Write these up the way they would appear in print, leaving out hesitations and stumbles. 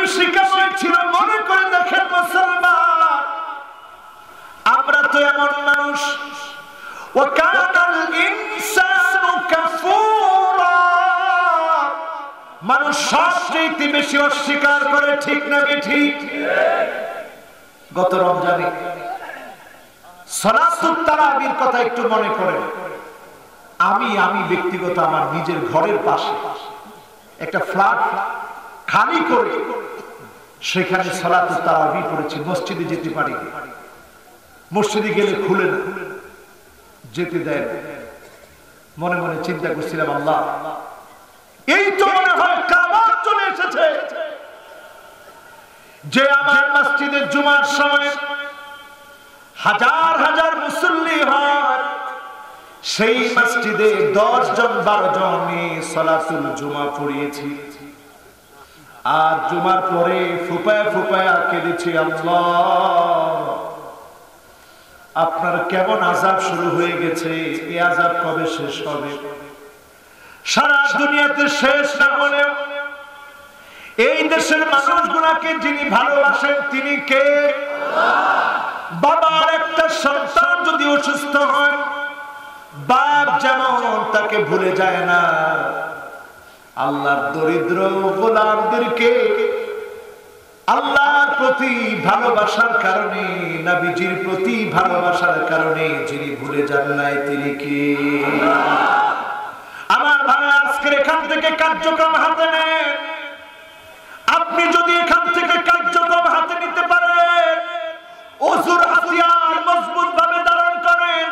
বিভীষিকাময় ছিল। মনে করে দেখেন মুসলমান, আমরা তো এমন মানুষ, ওয়াকানাল ইনসানু কাফুরা, মানুষ সবচেয়ে বেশি অস্বীকার করে, ঠিক না ঠিক? গত রমজানে সালাতুত তারাবির কথা একটু মনে করেন। আমি ব্যক্তিগত আমার নিজের ঘরের পাশে একটা ফ্ল্যাট খালি করে সেখানে সালাতুত তারাবি পড়েছি। মসজিদে যেতে পারি, মসজিদে গেলে খুলে না, যেতে দেয়। মনে মনে চিন্তা করছিলাম, আল্লাহ, এই তো মনে হয় কাবার চলে এসেছে, যে আমার মসজিদে জুমার সময় হাজার হাজার মুসল্লি হয়, সেই মসজিদে 10 জন 12 জনে সালাতুল জুমা পড়িয়েছি। আর জুমার পরে ফুপায়া ফুপায়া কেঁদেছি, আল্লাহ, আপনার কেমন আযাব শুরু হয়ে গেছে, এই আযাব কবে শেষ হবে? সারা দুনিয়াতে শেষ না হলে এই দেশের মানুষগুলোকে যিনি ভালোবাসেন তিনি কে? বাবার একটা সন্তান যদি অসুস্থ হয়, বাপ যেমন তাকে ভুলে যায় না, আল্লাহর দরিদ্র গোলামদেরকে আল্লাহর প্রতি ভালোবাসার কারণে, নবীজির প্রতি ভালোবাসার কারণে যিনি ভুলে যান নাই তিনি কে? আমার ভাই, আজকের এখান থেকে কার্যক্রম হাতে নেন। আপনি যদি এখান থেকে কার্যক্রম হাতে নিতে পারেন, ওযুর হাতিয়ার মজবুত ভাবে ধারণ করেন,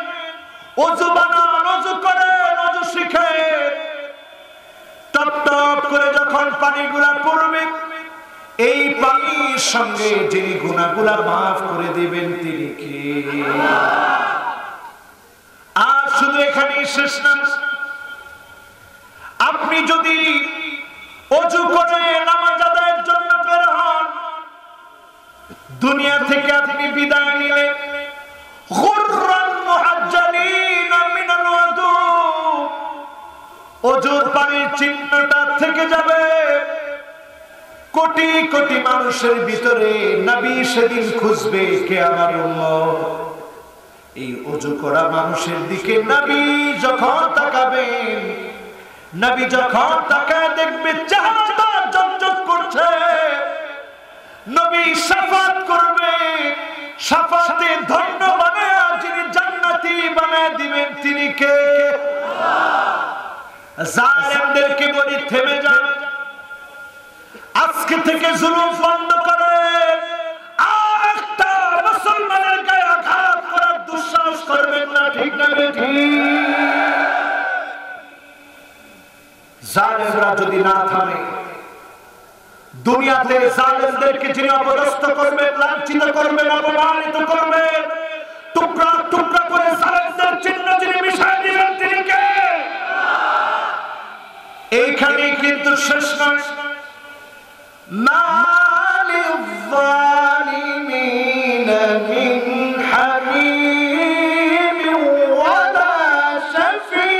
ওযু বানান, ওযু করেন, ওযু শিখেন, টপ টপ করে যখন পানিগুলা পড়বে, এই পানির সঙ্গে যিনি গুনাহগুলা মাফ করে দিবেন তিনি কে? আর শুধু এখানেই শেষ না, আপনি যদি ওযু করে নামাজ আদায়ের জন্য বের হন, দুনিয়া থেকে আপনি বিদায় নিলেন, গুররান মুহাজ্জালিনা মিনাল ওযু, ওযুর পানির চিহ্নটা থেকে যাবে। কোটি কোটি মানুষের ভিতরে নবী সেদিন খুঁজবে, কে আমার উম্মত। এই ওযু করা মানুষের দিকে নবী যখন তাকাবেন, নবী যখন তাকায় দেখবে চেহারাটা ঝকঝক করছে, নবী শাফাত করবে, শাফাতে ধন্য বানায়া যিনি জান্নাতি বানায় দিবেন তিনি কে? জালেমদেরকে বলি, থেমে যান, আজকে থেকে জুলুম বন্ধ করেন, আর একটা মুসলমানের গায়ে আঘাত করার দুঃসাহস করবেন না, ঠিক না ঠিক? জালেমরা যদি না থামে, দুনিয়াতে জালেমদেরকে যিনি অপদস্থ করবেন, লাঞ্ছিত করবেন, অপমানিত করবেন, টুকরা টুকরা করে জালেমদের চিহ্ন যিনি মিশিয়ে দিবেন তিনি কে? এইখানেই কিন্তু শেষ নয়। মালিল যালিমিনা মিন হামিম ওয়ালা শাফি,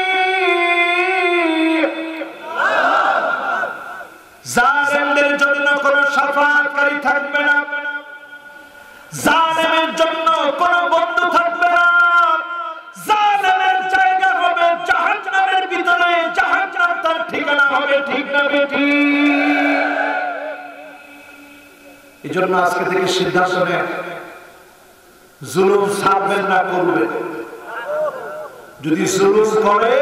জালেমদের জন্য কোনো শাফাআতকারী থাকবে না, জালেমের জন্য কোনো বন্ধু থাকবে না, জালেমের জায়গা হবে জাহান্নামের ভিতরে, জাহান্নাম তার ঠিকানা হবে, ঠিক না বেঠি? এজন্য আজকে থেকে সিদ্ধান্ত নেন, জুলুম ছাড়বেন না, করবেন। যদি জুলুম করে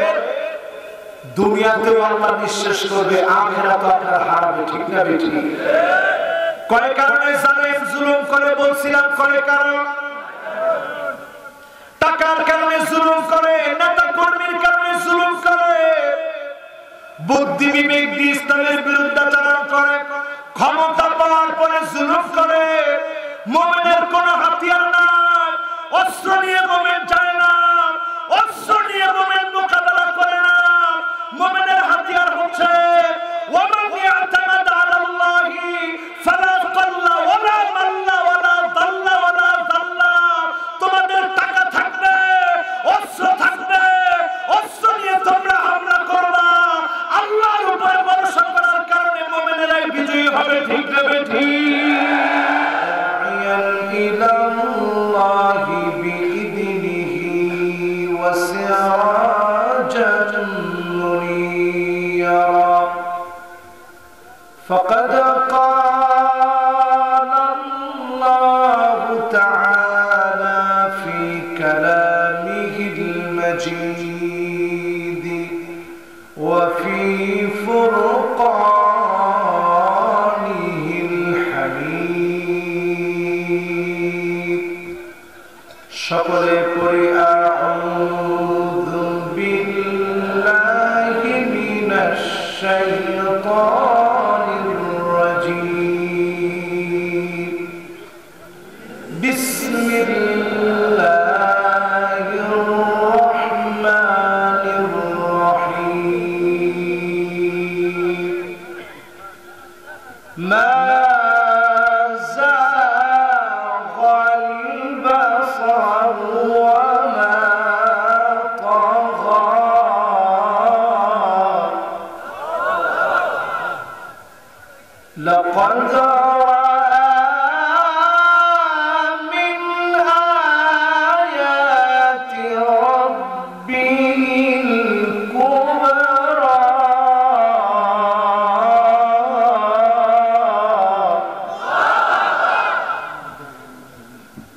দুনিয়াতেও আল্লাহ নিঃশেষ করবে, আখিরাতেও আপনার হারাবে, ঠিক না বেঠি? কয় কারণে জালেম জুলুম করে বলছিলাম, কয় কারণ? টাকার কারণে জুলুম করে, নেতা কর্মীর কারণে জুলুম করে, বুদ্ধি বিবেক দিয়ে ইসলামের বিরুদ্ধাচরণ করে, ক্ষমতা পাওয়ার পরে জুলুম করে। মুমিনের কোনো হাতিয়ার নাই, অস্ত্র নিয়ে মুমিন যায় না, অস্ত্র নিয়ে মুমিন মোকাবেলা করে না। মুমিনের হাতিয়ার হচ্ছে ওয়ামান ইয়াতামাদা আলাল্লাহি ফালা কাল্লা ওয়ালা মাল্লা ওয়ালা দাল্লা ওয়ালা দাল্লা। তোমাদের টাকা থাকবে, অস্ত্র থাকবে, অস্ত্র নিয়ে তোমরা হামলা করবা, আল্লাহর উপরে ভরসা করার কারণে মুমিনেরাই বিজয়ী হবে, ঠিক না ঠিক? قد قال الله تعالى في كلامه المجيد وفي فرقانه الحميد সকলে পড়ি আউযু বিল্লাহি মিনাশ শাইতানির রাজীম বিসমিল্লাহির রহমানির রহিম মা لقد رأى من آيات ربه الكبرى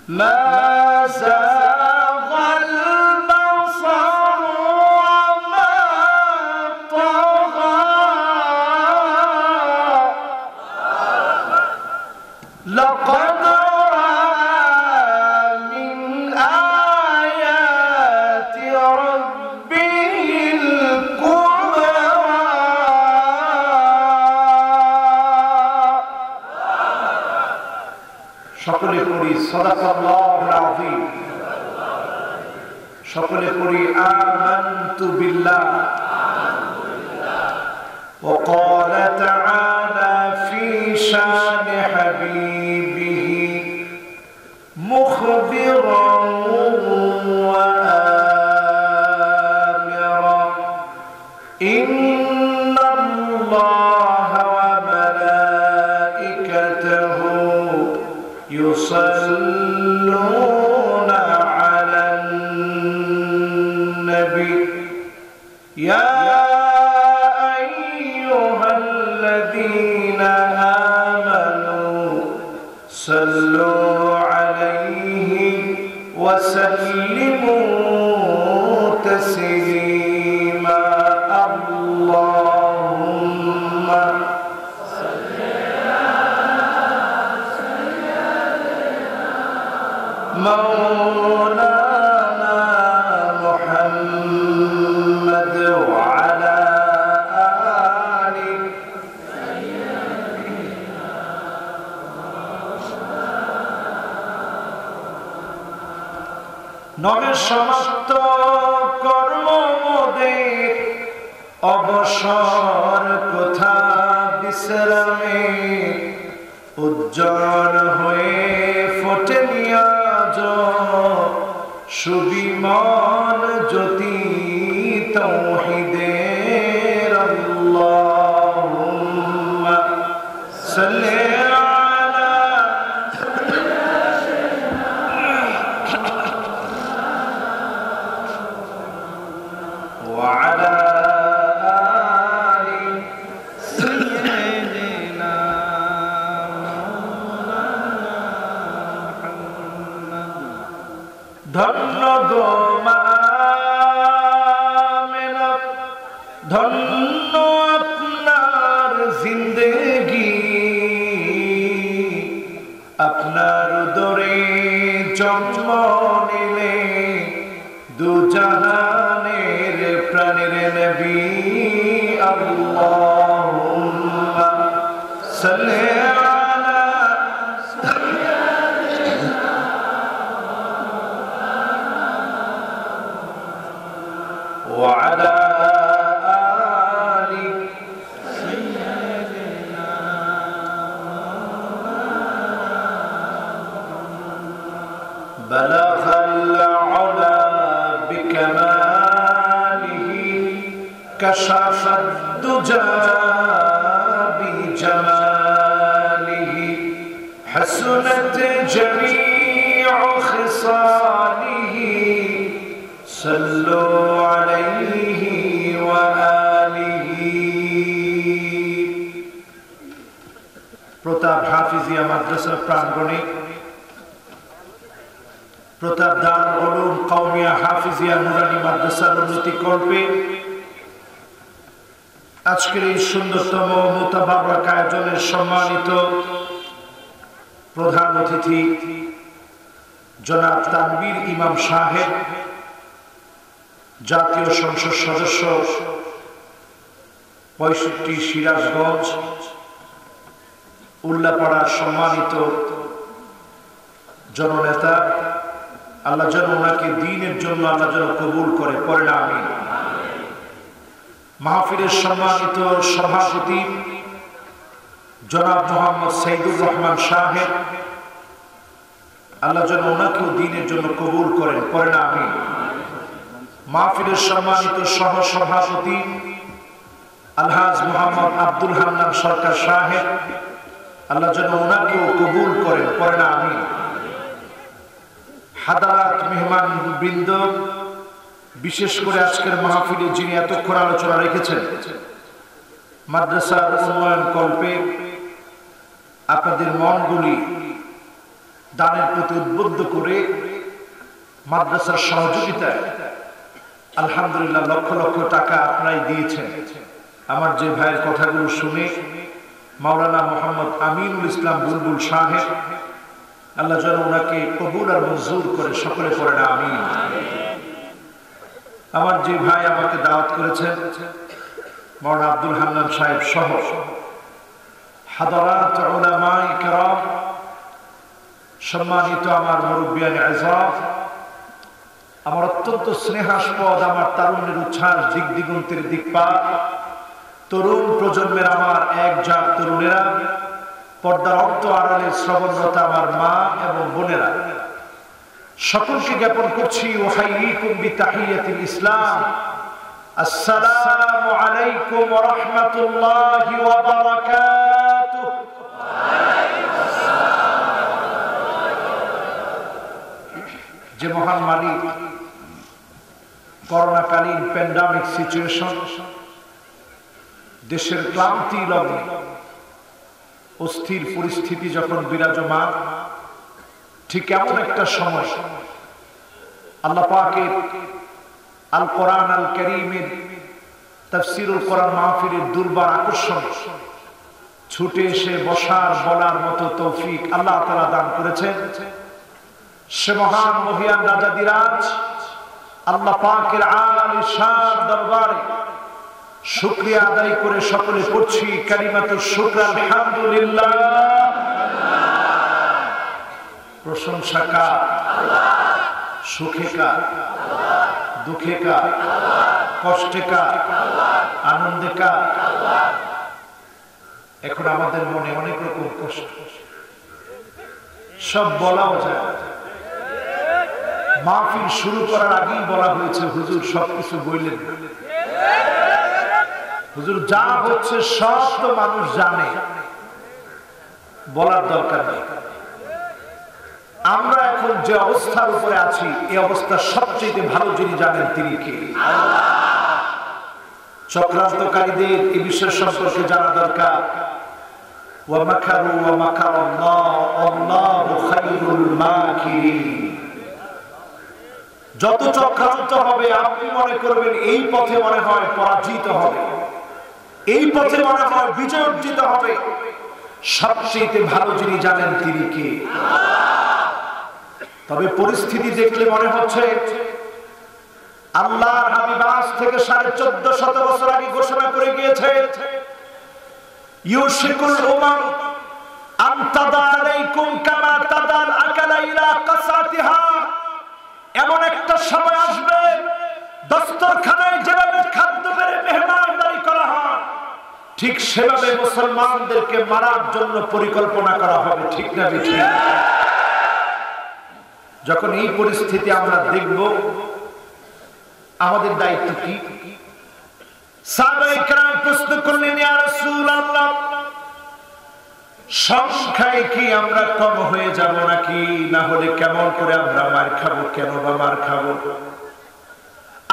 ما زاغ البصر وما طغى لقد رأى من آيات ربه الكبرى সকলে পড়ি সাদাকাল্লাহুল আযীম সকলে পড়ি আমানতু বিল্লাহ وقال تعالى في شان حبيبه مخبرا وآمرا إن الله وملائكته يصلون على النبي يا الذين آمنوا صلوا عليه وسلموا تسليما اللهم صل على مولانا محمد وعلى নবে সমাপ্ত কর্ম মোদের অবসর কোথা বিশ্রামে উজ্জ্বল হয়ে ফোটে নিয়াজ সুবিমল জ্যোতি তাওহীদের আল্লাহুম্মা সাল্লি وعلى آل سيدنا مولانا محمد ধন্য গো মা আমেনা ধন্য আপনার জিন্দেগি আপনার উদরে জন্ম নিলে দু জাহানের প্রাণের নবী আল্লাহুম্মা সাল্লি আলা সাইয়্যিদিনা ওয়া আলা আলি সাইয়্যিদিনা বালাগাল উলা বিকামালিহি كشف الدجى بجماله حسنت جميع خصاله صلوا عليه وآله প্রতাপ হাফিজিয়া মাদ্রাসার প্রাঙ্গণে প্রতাপ দারুল উলুম কওমিয়া হাফিজিয়া নুরানী মাদ্রাসার উন্নতি কল্পে আজকের এই সুন্দরতম মুতাবারক আয়োজনের সম্মানিত প্রধান অতিথি জনাব তানবীর ইমাম সাহেব, জাতীয় সংসদ সদস্য 65 সিরাজগঞ্জ উল্লাপাড়ার সম্মানিত জননেতা, আল্লাহ যেন ওনাকে দ্বীনের জন্য আল্লাহ যেন কবুল করে, পড়েন আমিন। মাহফিলের সম্মানিত সভাপতি জনাব মোহাম্মদ সাইদুর রহমান সাহেব, আল্লাহ যেন ওনাকেও দ্বীনের জন্য কবুল করেন, পড়েন আমিন। মাহফিলের সম্মানিত সহ সভাপতি আলহাজ মোহাম্মদ আব্দুল হান্নান সরকার সাহেব, আল্লাহ যেন ওনাকেও কবুল করেন, পড়েন আমিন। হাদারাত মেহমান বৃন্দ, বিশেষ করে আজকের মাহফিলে যিনি এতক্ষণ আলোচনা রেখেছেন, মাদ্রাসার উন্নয়ন কল্পে আপনাদের মনগুলি দানের প্রতি উদ্বুদ্ধ করে মাদ্রাসার সহযোগিতায় আলহামদুলিল্লাহ লক্ষ লক্ষ টাকা আপনারাই দিয়েছেন। আমার যে ভাইয়ের কথাগুলো শুনে মাওলানা মোহাম্মদ আমিনুল ইসলাম বুলবুল সাহেব, আল্লাহ যেন ওনাকে কবুল আর মঞ্জুর করে, সকলে পড়েন আমিন। আমার যে ভাই আমাকে দাওয়াত করেছেন মাওলানা আব্দুল হান্নান সাহেব সহ হাদারাত উলামায়ে কেরাম, সম্মানিত আমার মুরব্বিয়ান আযম, আমার অত্যন্ত স্নেহাস্পদ আমার তারুণ্যের উচ্ছ্বাস দিক দিগন্তের দিকপাত তরুণ প্রজন্মের আমার একজাত তরুণেরা, পর্দার অন্ত আড়ালে শ্রবণরত আমার মা এবং বোনেরা, সকলকে জ্ঞাপন করছি ওয়াহাইকুম বিতাহিয়াতিল ইসলাম, আসসালামু আলাইকুম ওয়া রাহমাতুল্লাহি ওয়া বারাকাতুহু। যে মহান মালিক করোনাকালীন প্যান্ডামিক সিচুয়েশন, দেশের ক্লান্তি লগ্নে অস্থির পরিস্থিতি যখন বিরাজমান, ঠিক এমন একটা সময় আল্লাহ পাকের আল কোরআন আল কারীমের তাফসীরুল কোরআন মাহফিলের দুর্বার আকর্ষণ ছুটে এসে বসার বলার মতো তৌফিক আল্লাহ তাআলা দান করেছেন। সে মহান মহিয়ান রাজাদিরাজ আল্লাহ পাকের আলী শান দরবারে শুকরিয়া আদায় করে সকলে পড়ছি কালিমাতুশ শুকর আলহামদুলিল্লাহ। প্রশংসা কার? সুখে কার? দুঃখে কার? কষ্টে কার? আনন্দে কার? এখন আমাদের মনে অনেক রকম কষ্ট, সব বলাও যায়। মাহফিল শুরু করার আগেই বলা হয়েছে হুজুর সবকিছু বললেন, হুজুর যা হচ্ছে সব তো মানুষ জানে, বলার দরকার নেই। আমরা এখন যে অবস্থার উপরে আছি, এই অবস্থা সবচেয়ে ভালো যিনি জানেন তিনি কে? চক্রান্তকারীদের এই বিষয় সম্পর্কে জানা দরকার। ওয়া মাকারু ওয়া মাকারাল্লাহ আল্লাহু খায়রুল মাকিরিন। যত চক্রান্ত হবে আপনি মনে করবেন এই পথে মনে হয় পরাজিত হবে, এই পথে মনে হয় বিজয় অর্জিত হবে। সবচেয়ে ভালো যিনি জানেন তিনি কে? তবে পরিস্থিতি দেখলে মনে হচ্ছে আল্লাহর হাবিব আজ থেকে 1450 বছর আগে ঘোষণা করে গিয়েছে, ইউশিকুল উমাম আন তাদা আলাইকুম কামা তাদাল আকালা ইলা কাসাতিহা। এমন একটা সময় আসবে দস্তরখানায় যেভাবে খাদ্য বেড়ে মেহমানদারি করা হয়, ঠিক সেভাবে মুসলমানদেরকে মারার জন্য পরিকল্পনা করা হবে, ঠিক না ঠিক? যখন এই পরিস্থিতি আমরা দেখব, আমাদের দায়িত্ব কি? সাহাবায়ে কেরাম প্রশ্ন করলেন, ইয়া রাসূলুল্লাহ, সংখ্যায় কি আমরা কম হয়ে যাব নাকি? না হলে কেমন করে আমরা মার খাবো? কেন বা মার খাবো?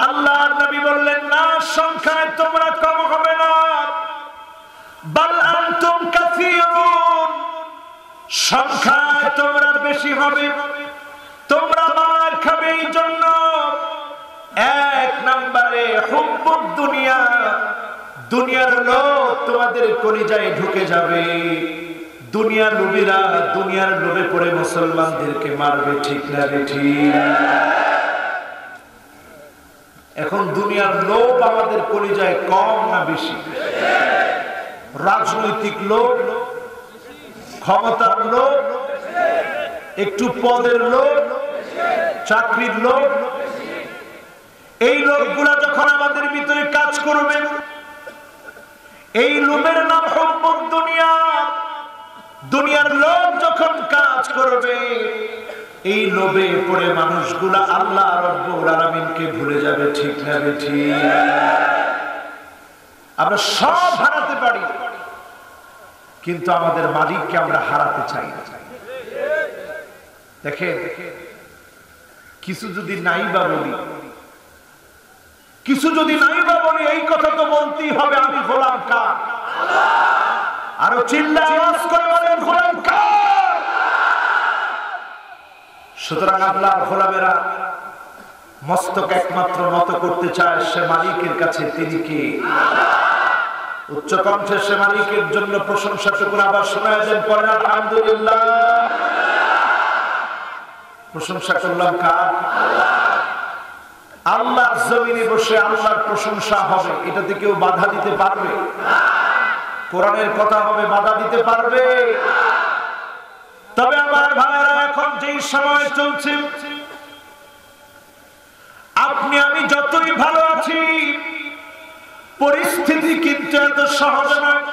আল্লাহর নবী বললেন, না, সংখ্যায় তোমরা কম হবে না, বাল আনতুম কাসীরুন, সংখ্যায় তোমরা বেশি হবে, তোমরা মার খাবে। এই জন্য এক নম্বরে হুব্বুদ দুনিয়া, দুনিয়ার লোভ তোমাদের কলিজায় ঢুকে যাবে। দুনিয়ার লোভীরা দুনিয়ার লোভে পড়ে মুসলমানদেরকে মারবে, ঠিক না ঠিক? এখন দুনিয়ার লোভ আমাদের কলিজায় কম না বেশি? রাজনৈতিক লোভ, ক্ষমতার লোভ, একটু পদের লোভ, চাকরির লোভ, এই লোভগুলা যখন আমাদের ভিতরে কাজ করবে, এই লোভের নাম হুব্বুদ দুনিয়া। দুনিয়ার লোভ যখন কাজ করবে, এই লোভে পড়ে মানুষগুলা আল্লাহ রাব্বুল আলামিনকে ভুলে যাবে, ঠিক না ঠিক? আমরা সব হারাতে পারি, কিন্তু আমাদের মালিককে আমরা হারাতে চাই না। দেখেন, কিছু যদি নাই বা বলি, কিছু যদি নাই বা বলি, এই কথা তো বলতেই হবে, আমি গোলাম কার? আরো চিল্লায় আওয়াজ করে বলেন, গোলাম কার? সুতরাং আল্লাহর গোলামেরা মস্তক একমাত্র নত করতে চায় সে মালিকের কাছে। তিনি কি? উচ্চ কণ্ঠে সে মালিকের জন্য প্রশংসা টুকুন আবার শোনায় দেন, পড়েন আলহামদুলিল্লাহ। প্রশংসা করলাম কার? আল্লাহর জমিনে বসে আল্লাহর প্রশংসা হবে, এটাতে কেউ বাধা দিতে পারবে? কোরআনের কথা হবে, বাধা দিতে পারবে? তবে আমার ভাইরা, এখন যেই সময় চলছে, আপনি আমি যতই ভালো আছি, পরিস্থিতি কিন্তু এত সহজ নয়।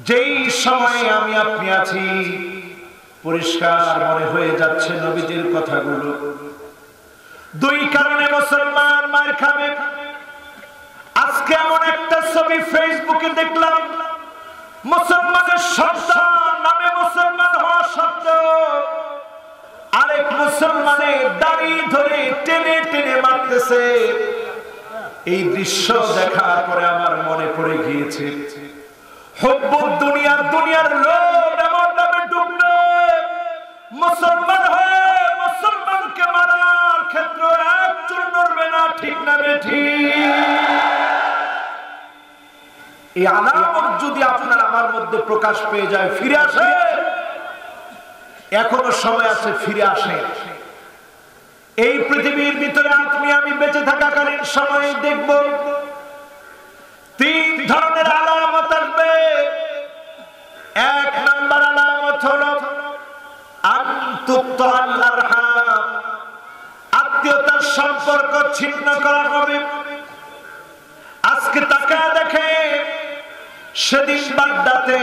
যেই সময়ে আমি আপনি আছি, পরিষ্কার মনে হয়ে যাচ্ছে নবীজির কথাগুলো। দুই কারণে মুসলমান মার খাবে। আজকে এমন একটা ছবি ফেসবুকে দেখলাম, মুসলমানের সন্তান নামে মুসলমান হওয়া সত্ত্বেও আরেক মুসলমানের দাড়ি ধরে টেনে টেনে মারতেছে। এই দৃশ্য দেখার পরে আমার মনে পড়ে গিয়েছে, হুব্বুদ দুনিয়া, দুনিয়ার লোভ এমন ভাবে ডুবলো, মুসলমান হয়ে মুসলমানকে মারার ক্ষেত্রে একজন নড়বে না, ঠিক না ঠিক? এই আলামত যদি আপনার আমার মধ্যে প্রকাশ পেয়ে যায়, ফিরে আসে, এখনো সময় আছে, ফিরে আসে। এই পৃথিবীর ভিতরে আপনি আমি বেঁচে থাকাকালীন সময় দেখব তিন ধরনের আলামত আসবে। এক নাম্বার আলামত হলো আত্মীয়তার সম্পর্ক ছিন্ন করা হবে। আজকে তাকায় দেখে, সেদিন বাগদাতে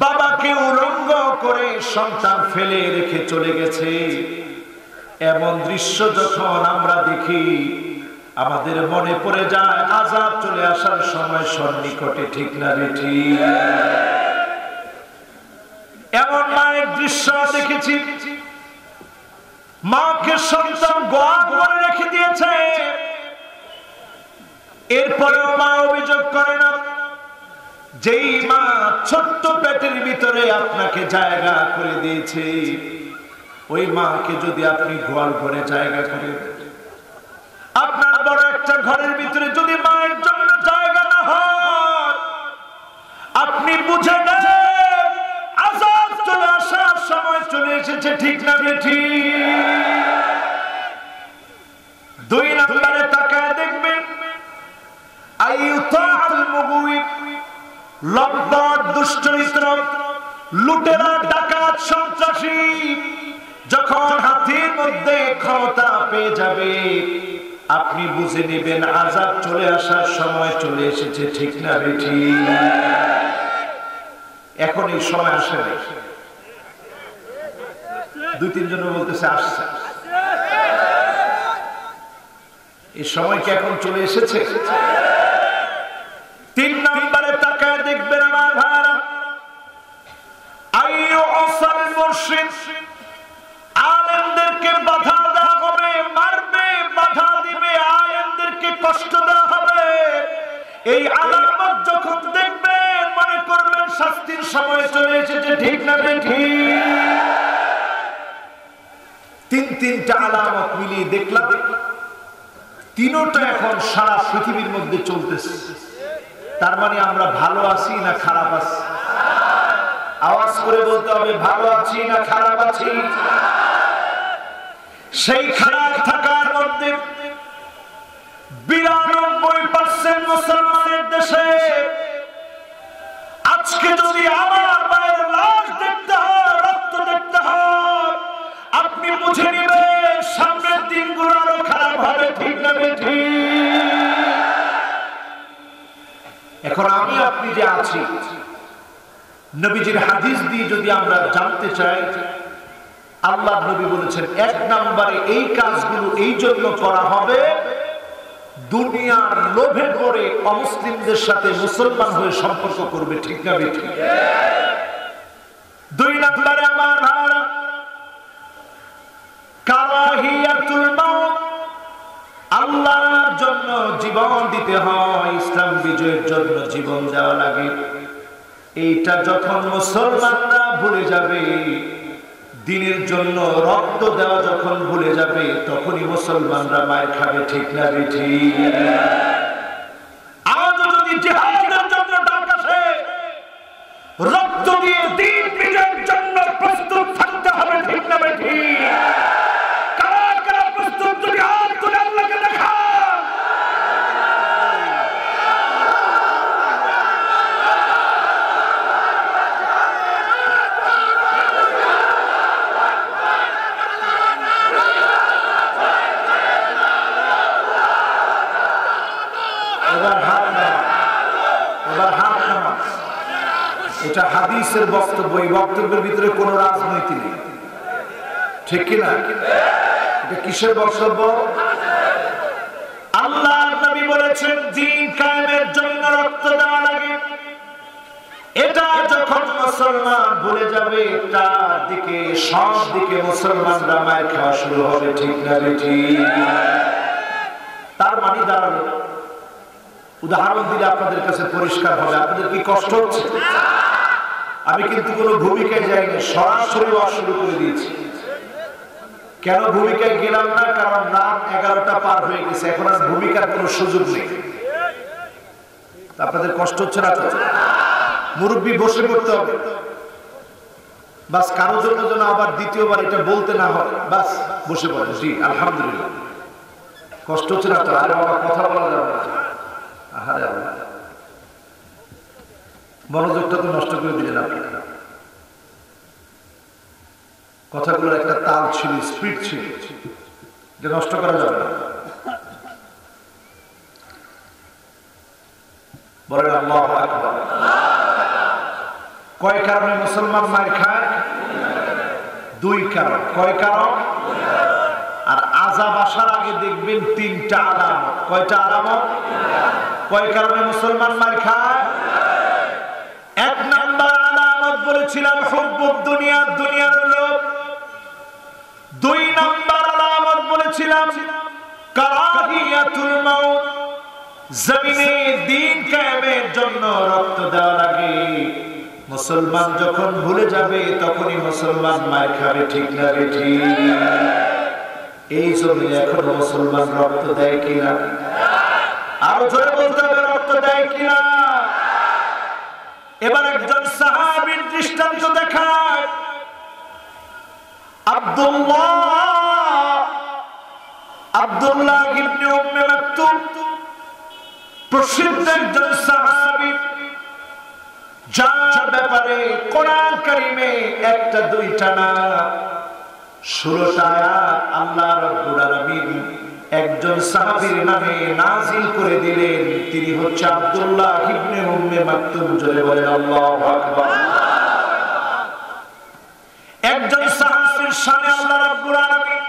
বাবাকে উলঙ্গ করে সন্তান ফেলে রেখে চলে গেছে। এমন দৃশ্য যখন আমরা দেখি, আমাদের মনে পড়ে যায় আযাব চলে আসার সময় সন্নিকটে, ঠিক না ঠিক? এমন মায়ের দৃশ্য দেখেছি, মাকে সন্তান গোয়াল করে রেখে দিয়েছে, এরপরেও মা অভিযোগ করে না। যেই মা ছোট্ট পেটের ভিতরে আপনাকে জায়গা করে দিয়েছে, ওই মাকে যদি আপনি গোয়াল ঘরে জায়গা করে, আপনার বড় একটা ঘরের ভিতরে যদি মায়ের জন্য জায়গা না হয়, আপনি বুঝে নেন আযাব চলে আসার সময় চলে এসেছে, ঠিক না ঠিক? দুই নম্বরে তাকায় দেখবেন, আইয়ুতাল মুগওয়ি, লম্পট দুশ্চরিত্র, লুটেরা, ডাকাত, সন্ত্রাসী যখন হাতের মধ্যে ক্ষমতা পেয়ে যাবে, আপনি বুঝে নেবেন আযাব চলে আসার সময় চলে এসেছে, ঠিক না ঠিক? এখন এই সময় আসে নাই। দুই তিনজন বলতেছে আসছে, এই সময় কি এখন চলে এসেছে? তিন নম্বরে তাকায় দেখবেন আমার ভাইরা, আইয়ু আসাল মুরশিদ, আলেমদেরকে বাধা দেওয়া হবে, মারবে, বাধা দিবে, আলেমদেরকে কষ্ট দেওয়া হবে। এই আলামত যখন দেখবেন, মনে করবেন শাস্তির সময় চলে এসেছে, ঠিক না ঠিক? তিনটা আলামত মিলিয়ে দেখলাম তিনটা এখন সারা পৃথিবীর মধ্যে চলতেছে। তার মানে আমরা ভালো আছি না খারাপ আছি? আওয়াজ করে বলতে হবে, ভালো আছি না খারাপ আছি? সেই খারাপ থাকার মধ্যে 92% মুসলমানের দেশে আজকে যদি আমার মায়ের লাশ দেখতে হয়, রক্ত দেখতে হয়, আপনি বুঝে নেবেন সামনের দিনগুলো আরো খারাপ হবে, ঠিক না ঠিক? এখন আমি আপনি যে আছি, নবীজির হাদিস দিয়ে যদি আমরা জানতে চাই, আল্লাহ নবী বলেছেন 1 নম্বরে এই কাজগুলো এই জন্য করা হবে, দুনিয়ার লোভে পড়ে অমুসলিমদের সাথে মুসলমান হয়ে সম্পর্ক করবে, ঠিক না ঠিক? 2 নম্বরে আমার ভাইরা, কারাহিয়াতুল মাউত, আল্লাহর জন্য জীবন দিতে হয়, ইসলাম বিজয়ের জন্য জীবন দেওয়া লাগে। এইটা যখন মুসলমানরা ভুলে যাবে, দিনের জন্য রক্ত দেওয়া যখন ভুলে যাবে, তখনই মুসলমানরা মার খাবে, ঠিক না ঠিক? আজ যদি জিহাদের জন্য ডাক আসে, রক্ত দিয়ে দিন বিজয়ের জন্য প্রস্তুত থাকতে হবে, ঠিক না ঠিক? কারা কারা প্রস্তুত? যদি হাত তুলে আল্লাহকে দেখা। এটা হাদিসের বক্তব্য, এই বক্তব্যের ভিতরে কোন রাজনীতি নেই, ঠিক কিনা? এটা কিসের বক্তব্য? আল্লাহর নবী বলেছেন দ্বীন কায়েমের জন্য রক্ত দেওয়া লাগে। এটা যখন মুসলমান ভুলে যাবে, তার দিকে সব দিকে মুসলমানরা মার খাওয়া শুরু হবে, ঠিক না ঠিক? তার মানে দাঁড়ালো, উদাহরণ দিলে আপনাদের কাছে পরিষ্কার হবে। আপনাদের কি কষ্ট হচ্ছে? আমি কিন্তু কোনো ভূমিকায় যাইনি, সরাসরি ওয়াজ শুরু করে দিয়েছি। কেন ভূমিকায় গেলাম না? কারণ রাত 11টা পার হয়ে গেছে, এখন আর ভূমিকার কোনো সুযোগ নেই। আপনাদের কষ্ট হচ্ছে না? মুরব্বী বসে পড়তে হবে, বাস কারোর জন্য যেন আবার দ্বিতীয়বার এটা বলতে না হয়, বাস বসে পড়ে। জি আলহামদুলিল্লাহ। কষ্ট হচ্ছে না তো? আর বাবা কথা বলা যাবে না। আহারে আল্লাহ, মনোযোগটা তো নষ্ট করে দিলেন আপনারা। কথাগুলোর একটা তাল ছিল, স্পিড ছিল, যে নষ্ট করা যাবে না। বলেন আল্লাহু আকবার। কয় কারণে মুসলমান মার খায়? 2 কারণ। কয় কারণ? আর আযাব আসার আগে দেখবেন 3টা আলামত। কয়টা আলামত? কয় কারণে মুসলমান মার খায়? 1 নাম্বার আলামত বলেছিলাম হুব্বুদ দুনিয়া, দুনিয়ার লোভ। 2 নাম্বার আলামত বলেছিলাম কারাহিয়াতুল মাউত, জমিনে দ্বীন কায়েমের জন্য রক্ত দেওয়া লাগে। মুসলমান যখন ভুলে যাবে, তখনই মুসলমান মার খাবে, ঠিক না ঠিক? এই জমিনে এখন মুসলমান রক্ত দেয় কিনা? আরো জোরে বলতে হবে, রক্ত দেয় কিনা? এবার একজন সাহাবীর দৃষ্টান্ত দেখায়। আব্দুল্লাহ ইবনে উম্মে মাকতুম, প্রসিদ্ধ একজন সাহাবী, যার ব্যাপারে কোরআন কারীমে 1টা 2টা না 16টা আয়াত আল্লাহ রাব্বুল আলামিন একজন সাহাবীর নামে নাযিল করে দিলেন। তিনি হচ্ছে আব্দুল্লাহ ইবনে উম্মে মাকতুম। জোরে বলেন আল্লাহু আকবার। একজন সাহাবীর শানে আল্লাহ রাব্বুল আলামিন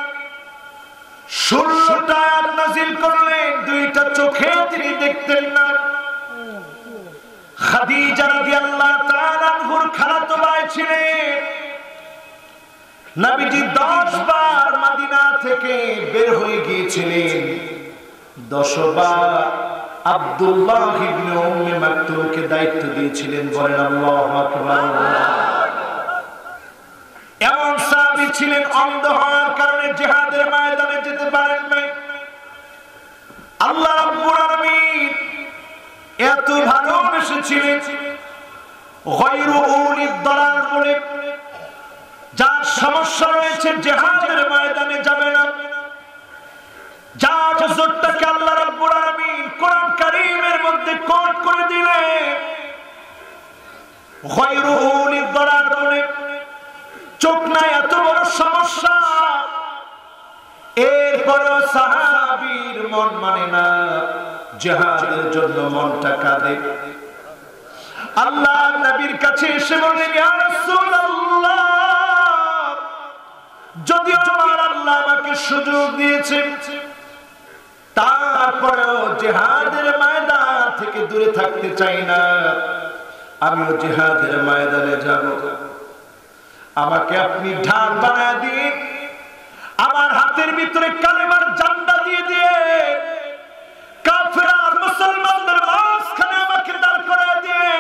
16টা আয়াত নাযিল করলেন। 2টা চোখে তিনি দেখতেন না। খাদিজা রাদিয়াল্লাহু তাআলা আনহুর খালাতো ভাই ছিলেন। নবীজি 10 বার মদিনা থেকে বের হয়ে গিয়েছিলেন। 10 বার আব্দুল্লাহ ইবনে উম্মে মাকতুমকে দায়িত্ব দিয়েছিলেন। বলেন আল্লাহু আকবার। এমন সাহাবী ছিলেন অন্ধ হওয়ার কারণে জিহাদের ময়দানে যেতে পারেন নাই। আল্লাহ রাব্বুল আলামিন এত ভালোবেসেছিলেন, গায়রু উলিদ দালাল বলে যার সমস্যা রয়েছে জিহাদের ময়দানে যাবে না, যার জোরটাকে আল্লাহ রাব্বুল আলামিন কোরআন কারীমের মধ্যে কোট করে দিলেন, গায়রু উলিদ দালাল বলে চোখ নাই এত বড় সমস্যা, এরপরও সাহাবীর মন মানে না, জিহাদের জন্য মনটা কাঁদে। আল্লাহ নবীর কাছে এসে বললেন, ইয়া রাসূলুল্লাহ, যদিও আমার আল্লাহ আমাকে সুযোগ দিয়েছে, তারপরেও জিহাদের ময়দান থেকে দূরে থাকতে চাই না। আমিও জিহাদের ময়দানে যাব, আমাকে আপনি ঢাল বানায় দিন, আমার হাতের ভিতরে কালেমার ঝান্ডা দিয়ে দিয়ে কাফের আর মুসলমানদের মাঝখানে আমাকে দাঁড় করায় দিয়ে,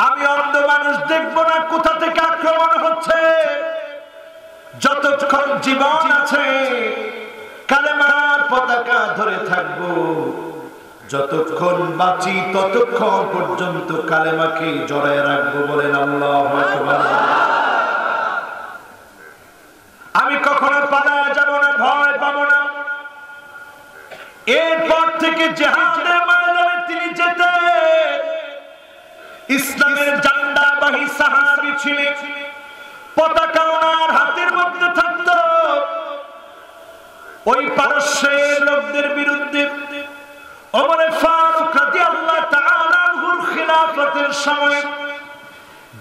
আমি অন্ধ মানুষ দেখবো না কোথা থেকে আক্রমণ হচ্ছে, যতক্ষণ জীবন আছে কালেমার পতাকা ধরে থাকবো, যতক্ষণ বাঁচি ততক্ষণ পর্যন্ত কালেমাকে জড়ায় রাখবো। বলেন আল্লাহু আকবার। আমি কখনো পালায় যাব না, ভয় পাবো না। এরপর থেকে জিহাদের ময়দানে তিনি যেতেন, ইসলামের ঝান্ডাবাহী সাহাবী ছিলেন, পতাকা ওনার হাতের মধ্যে থাকতো। ওই পারস্যের লোকদের বিরুদ্ধে ওমর ফারুক রাদিয়াল্লাহু তাআলা আনহুর খিলাফতের সময়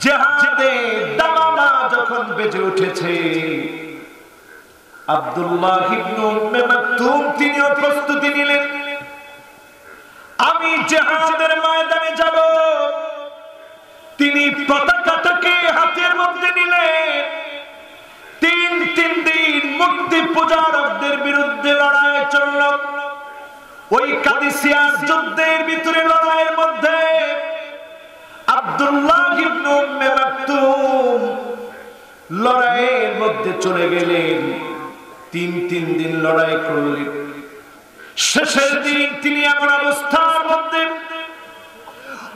জিহাদে দামামা যখন বেজে উঠেছে, আব্দুল্লাহ ইবনে উম্মে মাকতুম তিনিও প্রস্তুতি নিলেন, আমি জিহাদের ময়দানে যাব। তিনি পতাকাটাকে হাতের মধ্যে নিলেন, তিন দিন মূর্তি পূজারকদের বিরুদ্ধে লড়াই চলল। ওই কাদিসিয়ার যুদ্ধের ভিতরে লড়াইয়ের মধ্যে আব্দুল্লাহ ইবনে উম্মে মাকতুম লড়াইয়ের মধ্যে চলে গেলেন, তিন দিন লড়াই করলেন। শেষের দিন তিনি এমন অবস্থার মধ্যে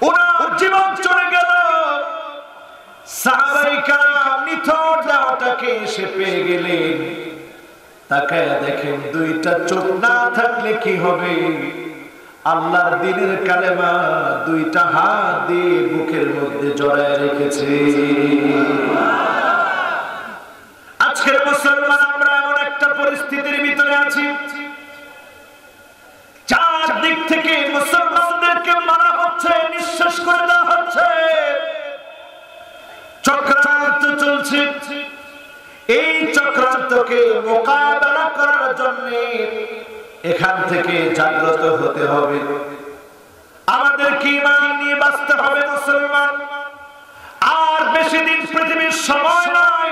ওনার জীবন চলে গেল। সাহাবায়ে কেরাম নিথর দেহটাকে এসে পেয়ে গেলেন, তাকায় দেখেন দুইটা চোখ না থাকলে কি হবে, আল্লাহর দ্বীনের কালেমা দুইটা হাত দিয়ে বুকের মধ্যে জড়ায় রেখেছে। আজকের মুসলমান আমরা এমন একটা পরিস্থিতির ভিতরে আছি, চার দিক থেকে মুসলমানদেরকে মারা হচ্ছে, নিঃশেষ করে দেওয়া হচ্ছে, চক্রান্ত চলছে। এই চক্রান্তকে মোকাবেলা করার জন্য এখান থেকে জাগ্রত হতে হবে, আমাদেরকে ঈমান নিয়ে বাঁচতে হবে মুসলমান। আর বেশি দিন পৃথিবীর সময় নাই।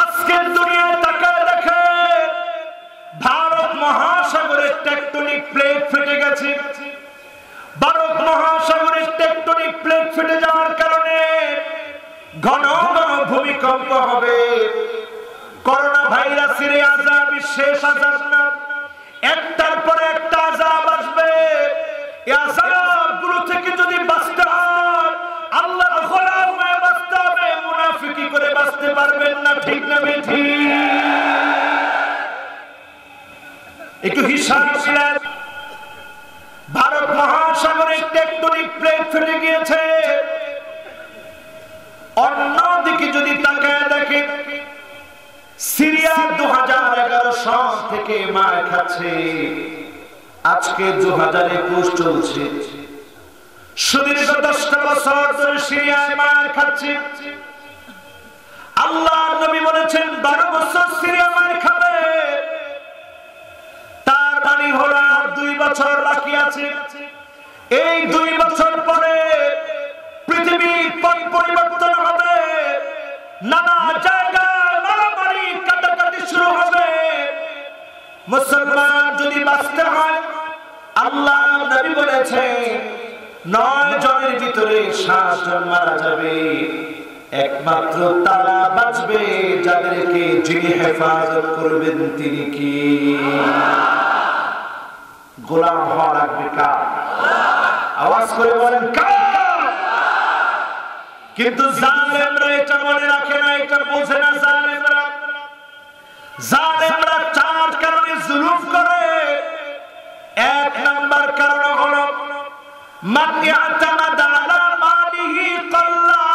আজকের দুনিয়ায় তাকায় দেখেন, ভারত মহাসাগরের টেকটনিক প্লেট ফেটে গেছে। ভারত মহাসাগরের টেকটনিক প্লেট ফেটে যাওয়ার কারণে ঘন ঘন ভূমিকম্প হবে। করোনা ভাইরাসের আযাব শেষ আযাব না, একটার পর একটা আযাব আসবে। এই আযাবগুলো থেকে যদি বাঁচতে হয়, আল্লাহর গোলাম হয়ে বাঁচতে হবে, মুনাফিকি করে বাঁচতে পারবেন না। ঠিক না বেঠি? একটু হিসাব মিলান। ভারত মহাসাগরের টেকটনিক প্লেট ফেটে গিয়েছে, অন্যদিকে যদি তাকায় দেখেন, সিরিয়া 2011 সাল থেকে মার খাচ্ছে, আজকে 2021 চলছে। সুদীর্ঘ 10টা বছর ধরে সিরিয়ায় মার খাচ্ছে। আল্লাহর নবী বলেছেন 12 বছর সিরিয়া মার খাবে, তার মানে হলো 2 বছর বাকি আছে। এই 2 বছর পরে পৃথিবীর পট পরিবর্তন হবে, নানা জায়গায় মারামারি কাটাকাটি শুরু হবে। মুসলমান যদি বাঁচতে হয়, আল্লাহ নবী বলেছেন 9 জনের ভিতরে 7 জন মারা যাবে, একমাত্র তারা বাঁচবে যাদেরকে যিনি হেফাজত করবেন তিনি কি? গোলাম হওয়া লাগবে কার? আওয়াজ করে বলেন কার? কিন্তু জালেমরা এটা মনে রাখে না, এটা বোঝে না। জালেমরা 4 কারণে জুলুম করে। 1 নাম্বার কারণ হলো মান ইয়াতামাদা আলা মালিহি কাল্লা।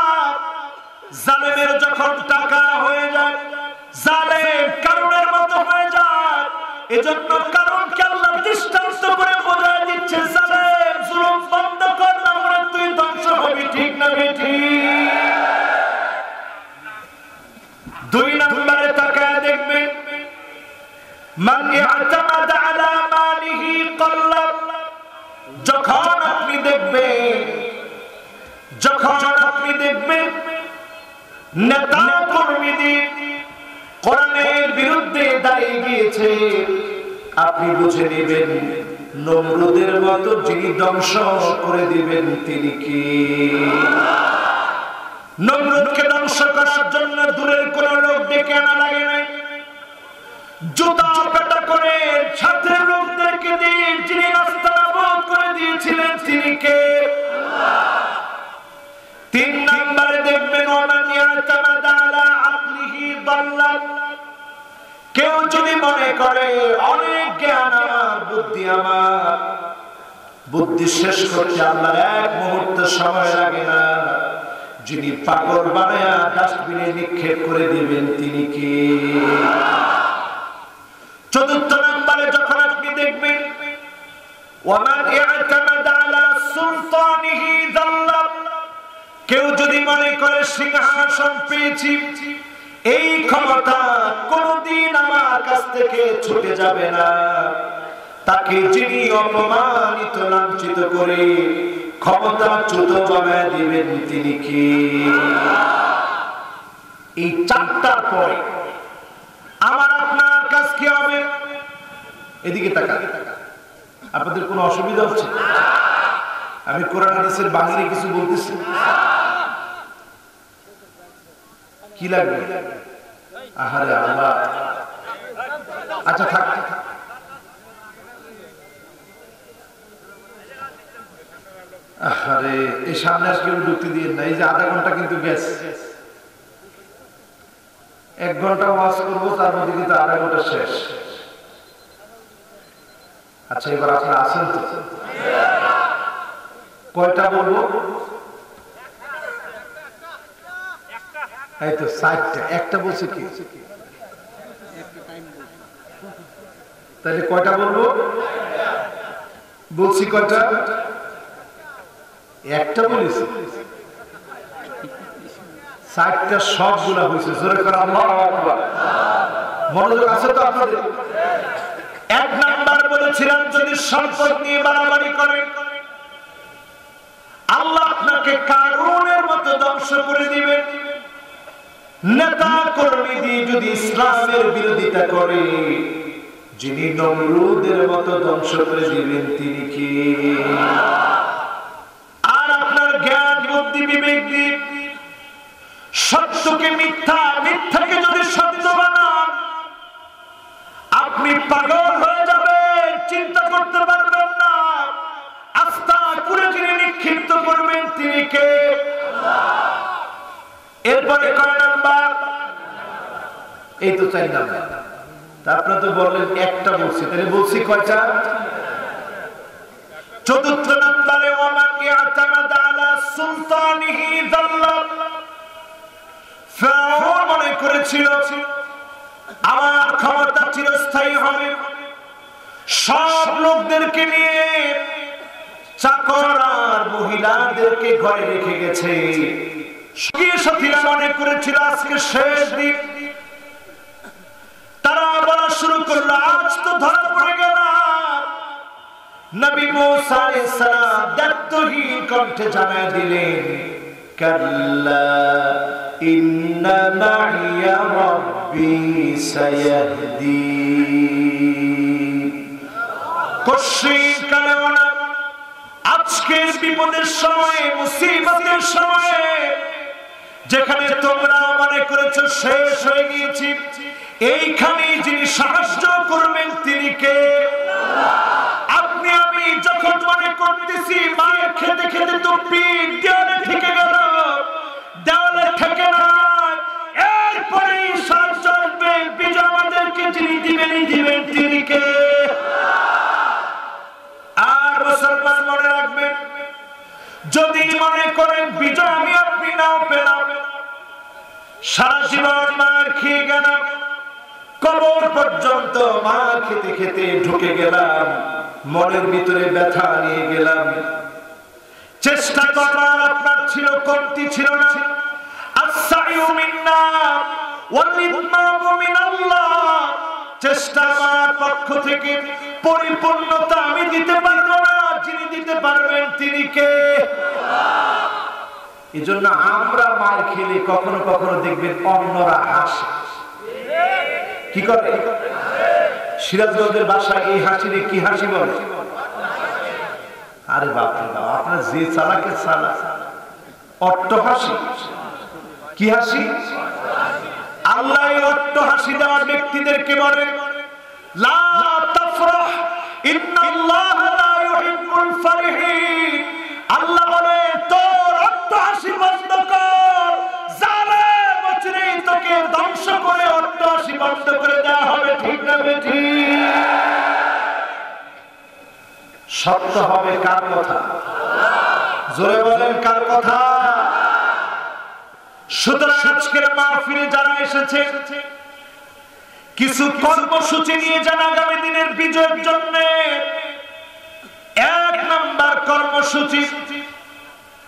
জালেমের যখন টাকা হয়ে যায়, জালেম কারণের মতো হয়ে যায়। এজন্য কারণকে আল্লাহ দৃষ্টান্ত করে বোঝায় দিচ্ছে, জালেম জুলুম বন্ধ কর, না হলে তুই ধ্বংস হবি। ঠিক না ঠিক? 2 নম্বরে তাকায় দেখবেন মান ইয়াতামাদা আলা মালিহি কাল্লা। যখন আপনি দেখবেন নেতা কর্মীদের কোরআনের বিরুদ্ধে দাঁড়িয়ে গিয়েছে, আপনি বুঝে নেবেন নমরুদের মতো যিনি ধ্বংস করে দিবেন তিনি কি? নমরুদকে ধ্বংস করার জন্য দূরের কোন লোক ডেকে আনা লাগে নাই, জুতা পেটা করে সাথে লোকদেরকে দিয়ে যিনি রাস্তা বন্ধ করে দিয়েছিলেন তিনি কে? 3 নম্বরে দেখবেন ওমান ইয়াতামাদা আলা আকলিহি দাল্লা। কেউ যদি মনে করে অনেক জ্ঞান আমার, বুদ্ধি আমার, বুদ্ধি শেষ করতে আল্লাহ 1 মুহূর্ত সময় লাগে না, যিনি পাগল বানায়া ডাস্টবিনে নিক্ষেপ করে দিবেন তিনি কি? 4 নম্বরে যখন আপনি দেখবেন ওমান ইয়াতামাদা আলা সুলতানিহি দাল্লা। কেউ যদি মনে করে সিংহাসন পেয়েছি, এই ক্ষমতা কোনদিন আমার কাছ থেকে ছুটে যাবে না, তাকে যিনি অপমানিত লাঞ্ছিত করে ক্ষমতা চ্যুত বানায় দিবেন তিনি কি? এই 4টার পরে আমার আপনার কাজ কি হবে? এদিকে তাকা। আপনাদের কোনো অসুবিধা হচ্ছে? আমি কোরআন হাদিসের বাহিরে কিছু বলতেছি, কি লাগবে? আহারে আল্লাহ, আচ্ছা থাক। আরে এই সামনে আর কেউ ঢুকতে দিয়ে না, এই যে আধা ঘন্টা কিন্তু গেছে। 1 ঘন্টা ওয়াজ করবো, তার মধ্যে কিন্তু আধা ঘন্টা শেষ। আচ্ছা এবার আপনারা আসেন তো, কয়টা বলবো? এই তো 60টা। একটা বলছে কি? তাহলে কয়টা বলবো? বলছি কয়টা? একটা বলেছি। 60টা সবগুলা হয়েছে। জোরে করে আল্লাহু আকবার। মনোযোগ আছে তো আপনাদের? 1 নাম্বার বলেছিলাম, যদি সম্পদ নিয়ে বাড়াবাড়ি করেন আল্লাহ আপনাকে কারুনের মতো ধ্বংস করে দিবেন। নেতা কর্মী দিয়ে যদি ইসলামের বিরোধিতা করে, যিনি নমরুদের মতো ধ্বংস করে দিবেন তিনি কি? আর আপনার জ্ঞান বুদ্ধি বিবেক দিয়ে সত্যকে মিথ্যা, মিথ্যাকে যদি সত্য বানান, আপনি পাগল হয়ে যাবেন, চিন্তা করতে পারবেন না। আস্থা করে যিনি নিক্ষিপ্ত করবেন তিনি কে? এরপরে কয় নাম্বার? এই তো 4 নাম্বার। আপনারা তো বললেন একটা বলছি, তাহলে বলছি কয়টা? 4 নাম্বারে ওমান ইয়াতামাদা আলা সুলতানিহি দাল্লা। ফিরআউন মনে করেছিল আমার ক্ষমতা চিরস্থায়ী হবে, সব লোকদেরকে নিয়ে চাকর আর মহিলাদেরকে ঘরে রেখে গেছে। সাথীরা মনে করেছিল আজকে শেষ দিন। তারা বলা শুরু করলো, আজ তো ধরা পড়ে গেলাম। নবী মুসা আলাইহিস সালাম দায়িত্বহীন কণ্ঠে জানায় দিলেন, কাল্লা ইন্না মাইয়া রাব্বি সায়াহদিন। কশিন কালেও না, আজকের বিপদের সময়ে, মুসিবতের সময়ে, যেখানে তোমরা মনে করেছো শেষ হয়ে গিয়েছি, এইখানে যিনি সাহায্য করবেন তিনি কে? আপনি আমি যখন মনে করতেছি মায়ের খেতে খেতে তো পিঠ দেওয়ালে ঠেকে গেল, দেওয়ালে ঠেকে না, এরপরে সাহায্য আসবে, বিজয় আমাদেরকে যিনি দিবেন তিনি কে? আর মুসলমান মনে রাখবেন, যদি মনে করেন বিজয় আমি আপনি নাও পেলাম, সারা জীবন মার খেয়ে গেলাম, কবর পর্যন্ত মার খেতে খেতে ঢুকে গেলাম, মনের ভিতরে ব্যথা নিয়ে গেলাম, চেষ্টা করার আপনার ছিল, কমতি ছিল না। আস-সাইউ মিন্না ওয়াল ইতমামু মিনাল্লাহ, চেষ্টা আমার পক্ষ থেকে, পরিপূর্ণতা আমি দিতে পারবো না, যিনি দিতে পারবেন তিনি কে? এজন্য আমরা মার খেলে কখনো কখনো দেখবেন অন্যরা হাসে। কি করে? সিরাজগঞ্জের ভাষায় এই হাসিরে কি হাসি বলে? আরে বাপ রে বাপ, আপনার যে চালাকের চালা, অট্ট হাসি। কি হাসি? আল্লাহ অট্ট হাসি দেওয়ার ব্যক্তিদেরকে বলে লা তাফরাহ ইন্নাল্লাহা লা ইউহিব্বুল ফারিহিন। আল্লাহ বলে তোর অট্ট হাসি বন্ধ কর, জালেম অচিরেই তোকে ধ্বংস করে অট্ট হাসি বন্ধ করে দেওয়া হবে। ঠিক না বেঠি? সত্য হবে কার কথা? জোরে বলেন কার কথা? সুতরাং আজকের মাহফিলে যারা এসেছে, কিছু কর্মসূচি নিয়ে যান আগামী দিনের বিজয়ের জন্য। এক নাম্বার কর্মসূচি,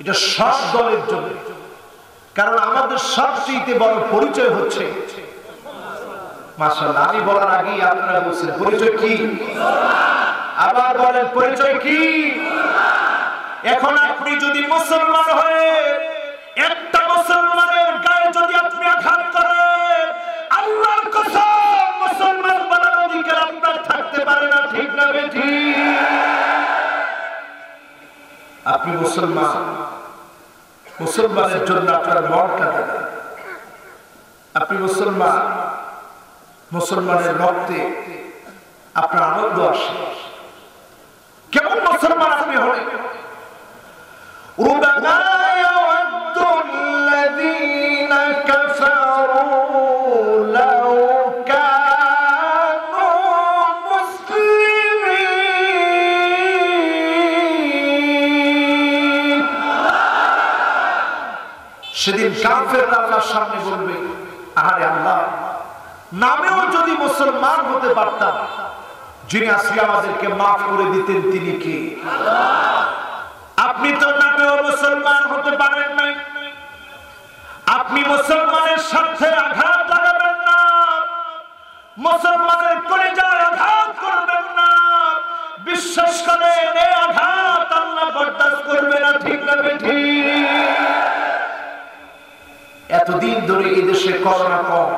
এটা সব দলের জন্য, কারণ আমাদের সবচেয়ে বড় পরিচয় হচ্ছে, মাশাআল্লাহ, আমি বলার আগেই আপনারা বলছেন পরিচয় কি? আবার বলেন পরিচয় কি? এখন আপনি যদি মুসলমান হয়ে একটা মুসলমানের গায়ে যদি আপনি আঘাত করেন, আল্লাহর কসম মুসলমান বলার অধিকার আপনার থাকতে পারে না। ঠিক না বেঠি? আপনি মুসলমান, মুসলমানের জন্য আপনার মন কাঁদে, আপনি মুসলমান, মুসলমানের রক্তে আপনার আনন্দ আসে। কেমন মুসলমান আপনি হলেন? সেদিন কাফেররা আল্লাহর সামনে বলবে, আরে আল্লাহ, নামেও যদি মুসলমান হতে পারতাম, যিনি আজকে আমাদেরকে মাফ করে দিতেন তিনি কে? আপনি তো নামেও মুসলমান হতে পারেন নাই, আপনি মুসলমানের সাথে আঘাত লাগাবেন না, মুসলমানের কলিজায় আঘাত করবেন না। বিশ্বাস করেন এই আঘাত আল্লাহ বরদাস্ত করবে না। ঠিক না বেঠি? এতদিন ধরে এই দেশে করোনা কম,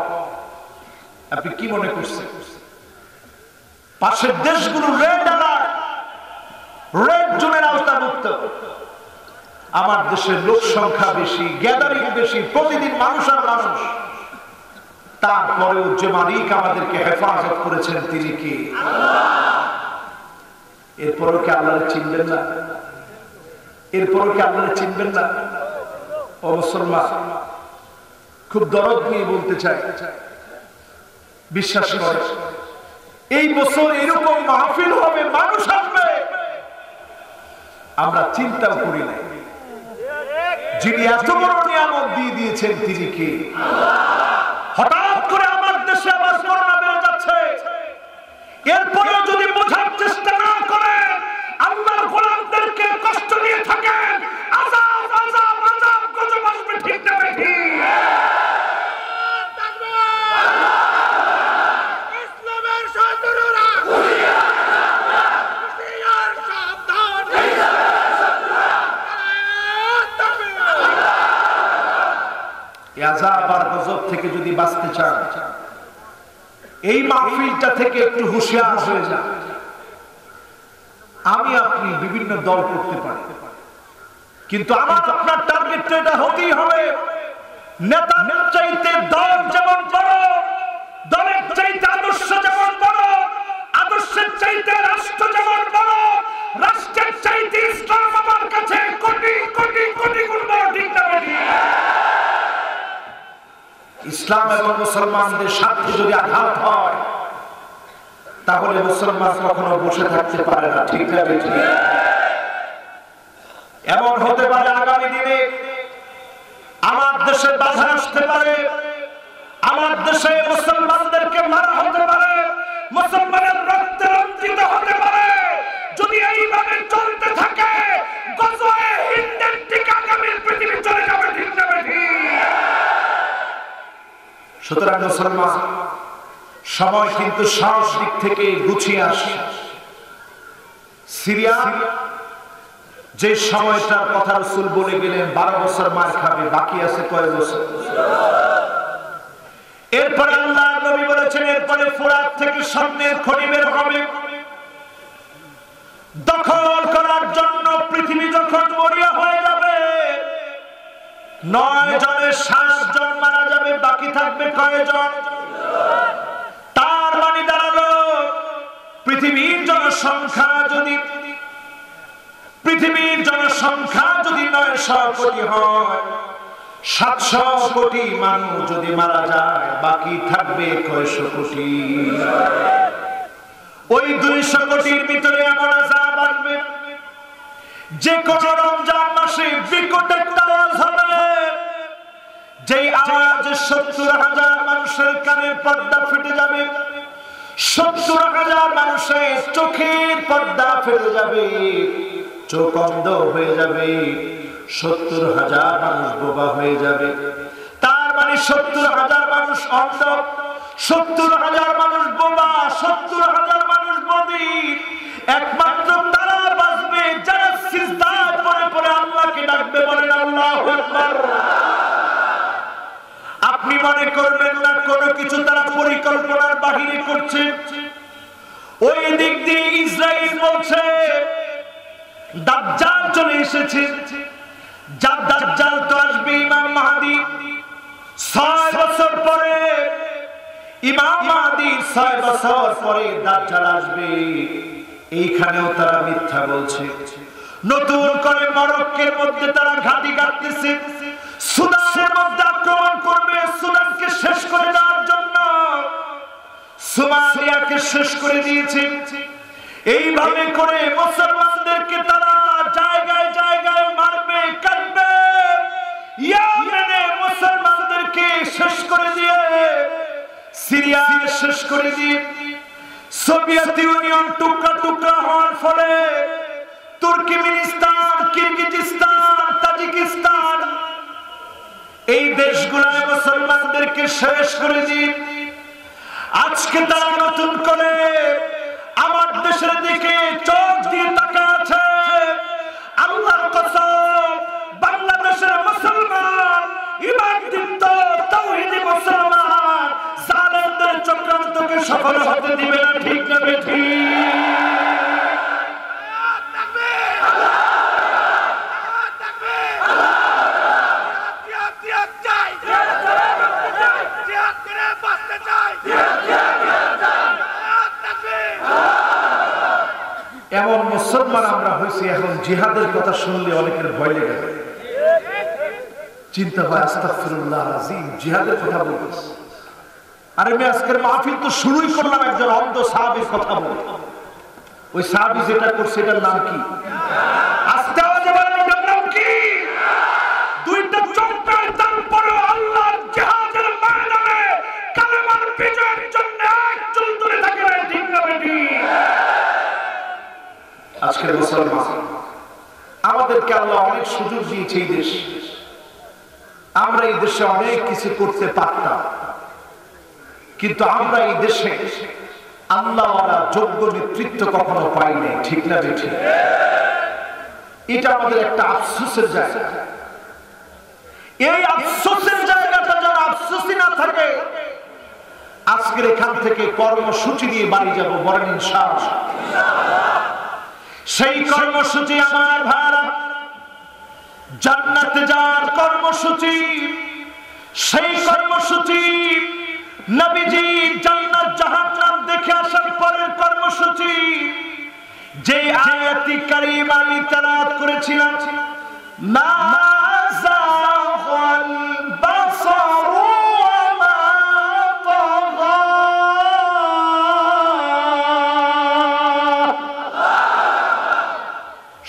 আপনি কি মনে করছেন? পাশের দেশগুলো রেড অ্যালার্ট, রেড জোনের আওতাভুক্ত। আমার দেশের লোক সংখ্যা বেশি, গ্যাদারিং বেশি, প্রতিদিন মানুষ আর মানুষ, তারপরেও যে মালিক আমাদেরকে হেফাজত করেছেন তিনি কি? এরপরও কি আল্লাহরে চিনবেন না? এরপরও কি আল্লাহরে চিনবেন না? ও মুসলমান, খুব দরদ নিয়ে বলতে চাই, বিশ্বাস করে এই বছর এরকম মাহফিল হবে, মানুষ আসবে, আমরা চিন্তাও করি নাই। যিনি এত বড় নিয়ামত দিয়ে দিয়েছেন তিনি কে? হঠাৎ করে আমার দেশে আবার করোনা বেড়ে যাচ্ছে, এরপরেও যদি বোঝার চেষ্টা না করেন, আল্লাহর গোলামদেরকে কষ্ট দিয়ে থাকেন, আযাব আযাব আযাব গজব আসবে। ঠিক না বেঠি? ইসলামের শত্রুরা আযাব আর গজব থেকে যদি বাঁচতে চান, এই মাহফিলটা থেকে একটু হুঁশিয়ার হয়ে যান। আমি আপনি বিভিন্ন দল করতে পারি, কিন্তু আমার আপনার টার্গেট এটা হতেই হবে নেতার চাইতে দল যেমন বড়, দলের চাইতে আদর্শ যেমন বড়, আদর্শের চাইতে রাষ্ট্র যেমন বড়, রাষ্ট্রের চাইতে ইসলাম আমার কাছে কোটি কোটি কোটি গুণ বড়। ঠিক না বেঠিক? ইসলাম এবং মুসলমানদের স্বার্থে যদি আঘাত হয় তাহলে মুসলমান কখনো বসে থাকতে পারে না। ঠিক না বেঠিক? এমন হতে পারে আগামী দিনে আমার দেশে বাধা আসতে পারে, আমার দেশে মুসলমানদেরকে মারা হতে পারে, মুসলমানের রক্তে রঞ্জিত হতে পারে। যদি এইভাবে চলতে থাকে গজওয়ে হিন্দের দিকে আগামীর পৃথিবী চলে যাবে। ঠিক না বেঠিক? সুতরাং মুসলমান সময় কিন্তু সব দিক থেকে গুছিয়ে আসে। সিরিয়া যে সময়টার কথা রাসূল বলে গেলেন 12 বছর মার খাবে, বাকি আছে কয় বছর? এরপরে আল্লাহর নবী বলেছেন এরপরে ফোরাত থেকে স্বর্ণের খনি বের হবে। দখল করার জন্য পৃথিবী যখন মরিয়া হয়ে যাবে, 9 জনের 7 জন মারা যাবে, বাকি থাকবে কয়জন? তার মানে দাঁড়ালো পৃথিবীর জনসংখ্যা যদি 900 কোটি হয়, 700 কোটি মানুষ যদি মারা যায়, বাকি থাকবে কয়শো কোটি? ওই 200 কোটির ভিতরে এমন আযাব আসবে যে কোন রমজান মাসে বিকট একটা আওয়াজ হবে, যেই আওয়াজে 70,000 মানুষের কানের পর্দা ফেটে যাবে, 70,000 মানুষের চোখের পর্দা ফেটে যাবে, চোখ অন্ধ হয়ে যাবে, 70,000 মানুষ বোবা হয়ে যাবে। তার মানে 70,000 মানুষ অন্ধ, 70,000 মানুষ বোবা, 70,000 মানুষ বধির। একমাত্র তারা বাঁচবে যারা সিজদায় পড়ে পড়ে আল্লাহকে ডাকবে। বলেন আল্লাহু আকবার। আপনি মনে করবেন না কোনো কিছু তারা পরিকল্পনার বাহিরে করছে। ওই দিক দিয়ে ইসরায়েল বলছে দাজ্জাল চলে এসেছে। দাজ্জাল তো আসবে ইমাম মাহদী 6 বছর পরে, ইমাম মাহদী 6 বছর পরে দাজ্জাল আসবে। এইখানেও তারা মিথ্যা বলছে। নতুন করে মরক্কোর মধ্যে তারা ঘাঁটি গাড়তেছে, সুদানের মধ্যে আক্রমণ করবে সুদানকে শেষ করে দেওয়ার জন্য। সোমালিয়াকে শেষ করে দিয়েছে। এইভাবে করে মুসলমানদেরকে তারা জায়গায় জায়গায় মারবে, কাটবে। ইয়েমেনে মুসলমানদেরকে শেষ করে দিয়ে, সিরিয়ায় শেষ করে দিয়ে, সোভিয়েত ইউনিয়ন টুকরা টুকরা হওয়ার ফলে তুর্কমেনিস্তান, কিরগিজস্তান, তাজিকিস্তান এই দেশগুলোয় মুসলমানদেরকে শেষ করে দিয়ে আজকে তারা নতুন করে আমার দেশের দিকে চোখ দিয়ে তাকিয়ে আছে। আল্লাহর কসম, বাংলাদেশের মুসলমান, ঈমানদীপ্ত তাওহীদি মুসলমান জালেমদের চক্রান্তকে সফল হতে দিবে না। ঠিক না বেঠিক? এমন মুসলমান আমরা হয়েছি, এখন জিহাদের কথা শুনলে অনেকের ভয় লেগে যায়। চিন্তা হয় আস্তাগফিরুল্লাহ আযীম, জিহাদের কথা বলতেছি। আরে আমি আজকের মাহফিল তো শুরুই করলাম একজন অন্ধ সাহাবীর কথা বলে। ওই সাহাবী যেটা করছে এটার নাম কি? আস্তে আওয়াজে বলেন এটার নাম কি? দুইটা চক্রের তারপরে আল্লাহর জিহাদের ময়দানে কালেমার বিজয়ের জন্য এক চুল ধরে থাকে। ঠিক না বেঠিক? আজকের মুসলমান আমাদেরকে আল্লাহ অনেক সুযোগ দিয়েছে। এই দেশ, আমরা এই দেশে অনেক কিছু করতে পারতাম, কিন্তু আমরা এই দেশে আল্লাহওয়ালা যোগ্য নেতৃত্ব কখনো পাই নাই। ঠিক না বেঠিক? এটা আমাদের একটা আফসোসের জায়গা। এই আফসোসের জায়গাটা যেন আফসোসই না থাকে। আজকের এখান থেকে কর্মসূচি নিয়ে বাড়ি যাব, বলেন ইনশাআল্লাহ। সেই কর্মসূচি আমার ভাইরা জান্নাতে যাওয়ার কর্মসূচি, সেই কর্মসূচি নবীজি জান্নাত জাহান্নাম দেখে আসার পরের কর্মসূচি। যে আয়াতি কারিমা আমি তেলাওয়াত করেছিলাম, মা যাগাল বাসারু ওয়া মা তাগা,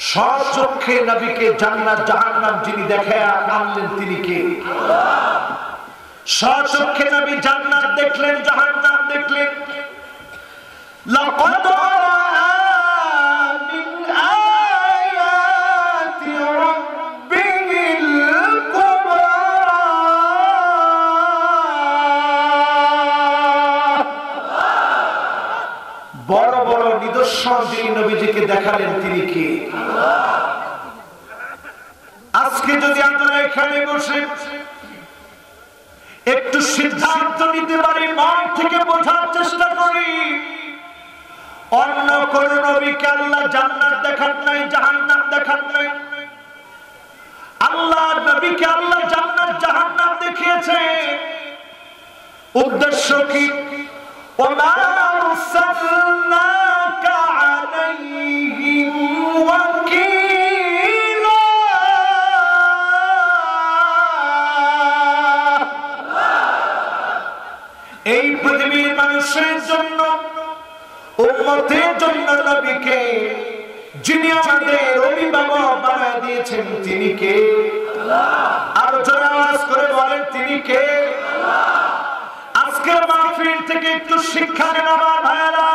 স্বচক্ষে নবীকে জান্নাত জাহান্নাম যিনি দেখে আনলেন তিনি কে? স্বচক্ষে নবী জান্নাত দেখলেন, জাহান্নাম দেখলেন। লাকাদ রাআ মিন আয়াতি রাব্বিহিল কুবরা, বড় বড় নিদর্শন যিনি নবীজিকে দেখালেন তিনি কে? আজকে যদি আমরা এখানে বসে একটু সিদ্ধান্ত নিতে পারি, মন থেকে বোঝার চেষ্টা করি, অন্য কোন নবীকে আল্লাহ জান্নাত দেখান নাই, জাহান্নাম দেখান নাই। আল্লাহ নবীকে আল্লাহ জান্নাত জাহান্নাম দেখিয়েছে। উদ্দেশ্য কি? ওমা আরসালনাকা আলাইহিম ওয়াকিলা, এই পৃথিবীর মানুষের জন্য, উম্মতের জন্য নবীকে যিনি আমাদের অভিভাবক বানিয়ে দিয়েছেন তিনি কে? আরো জোরে আওয়াজ করে বলেন তিনি কে? আজকের মাহফিল থেকে একটু শিক্ষা নেন আমার ভাইরা।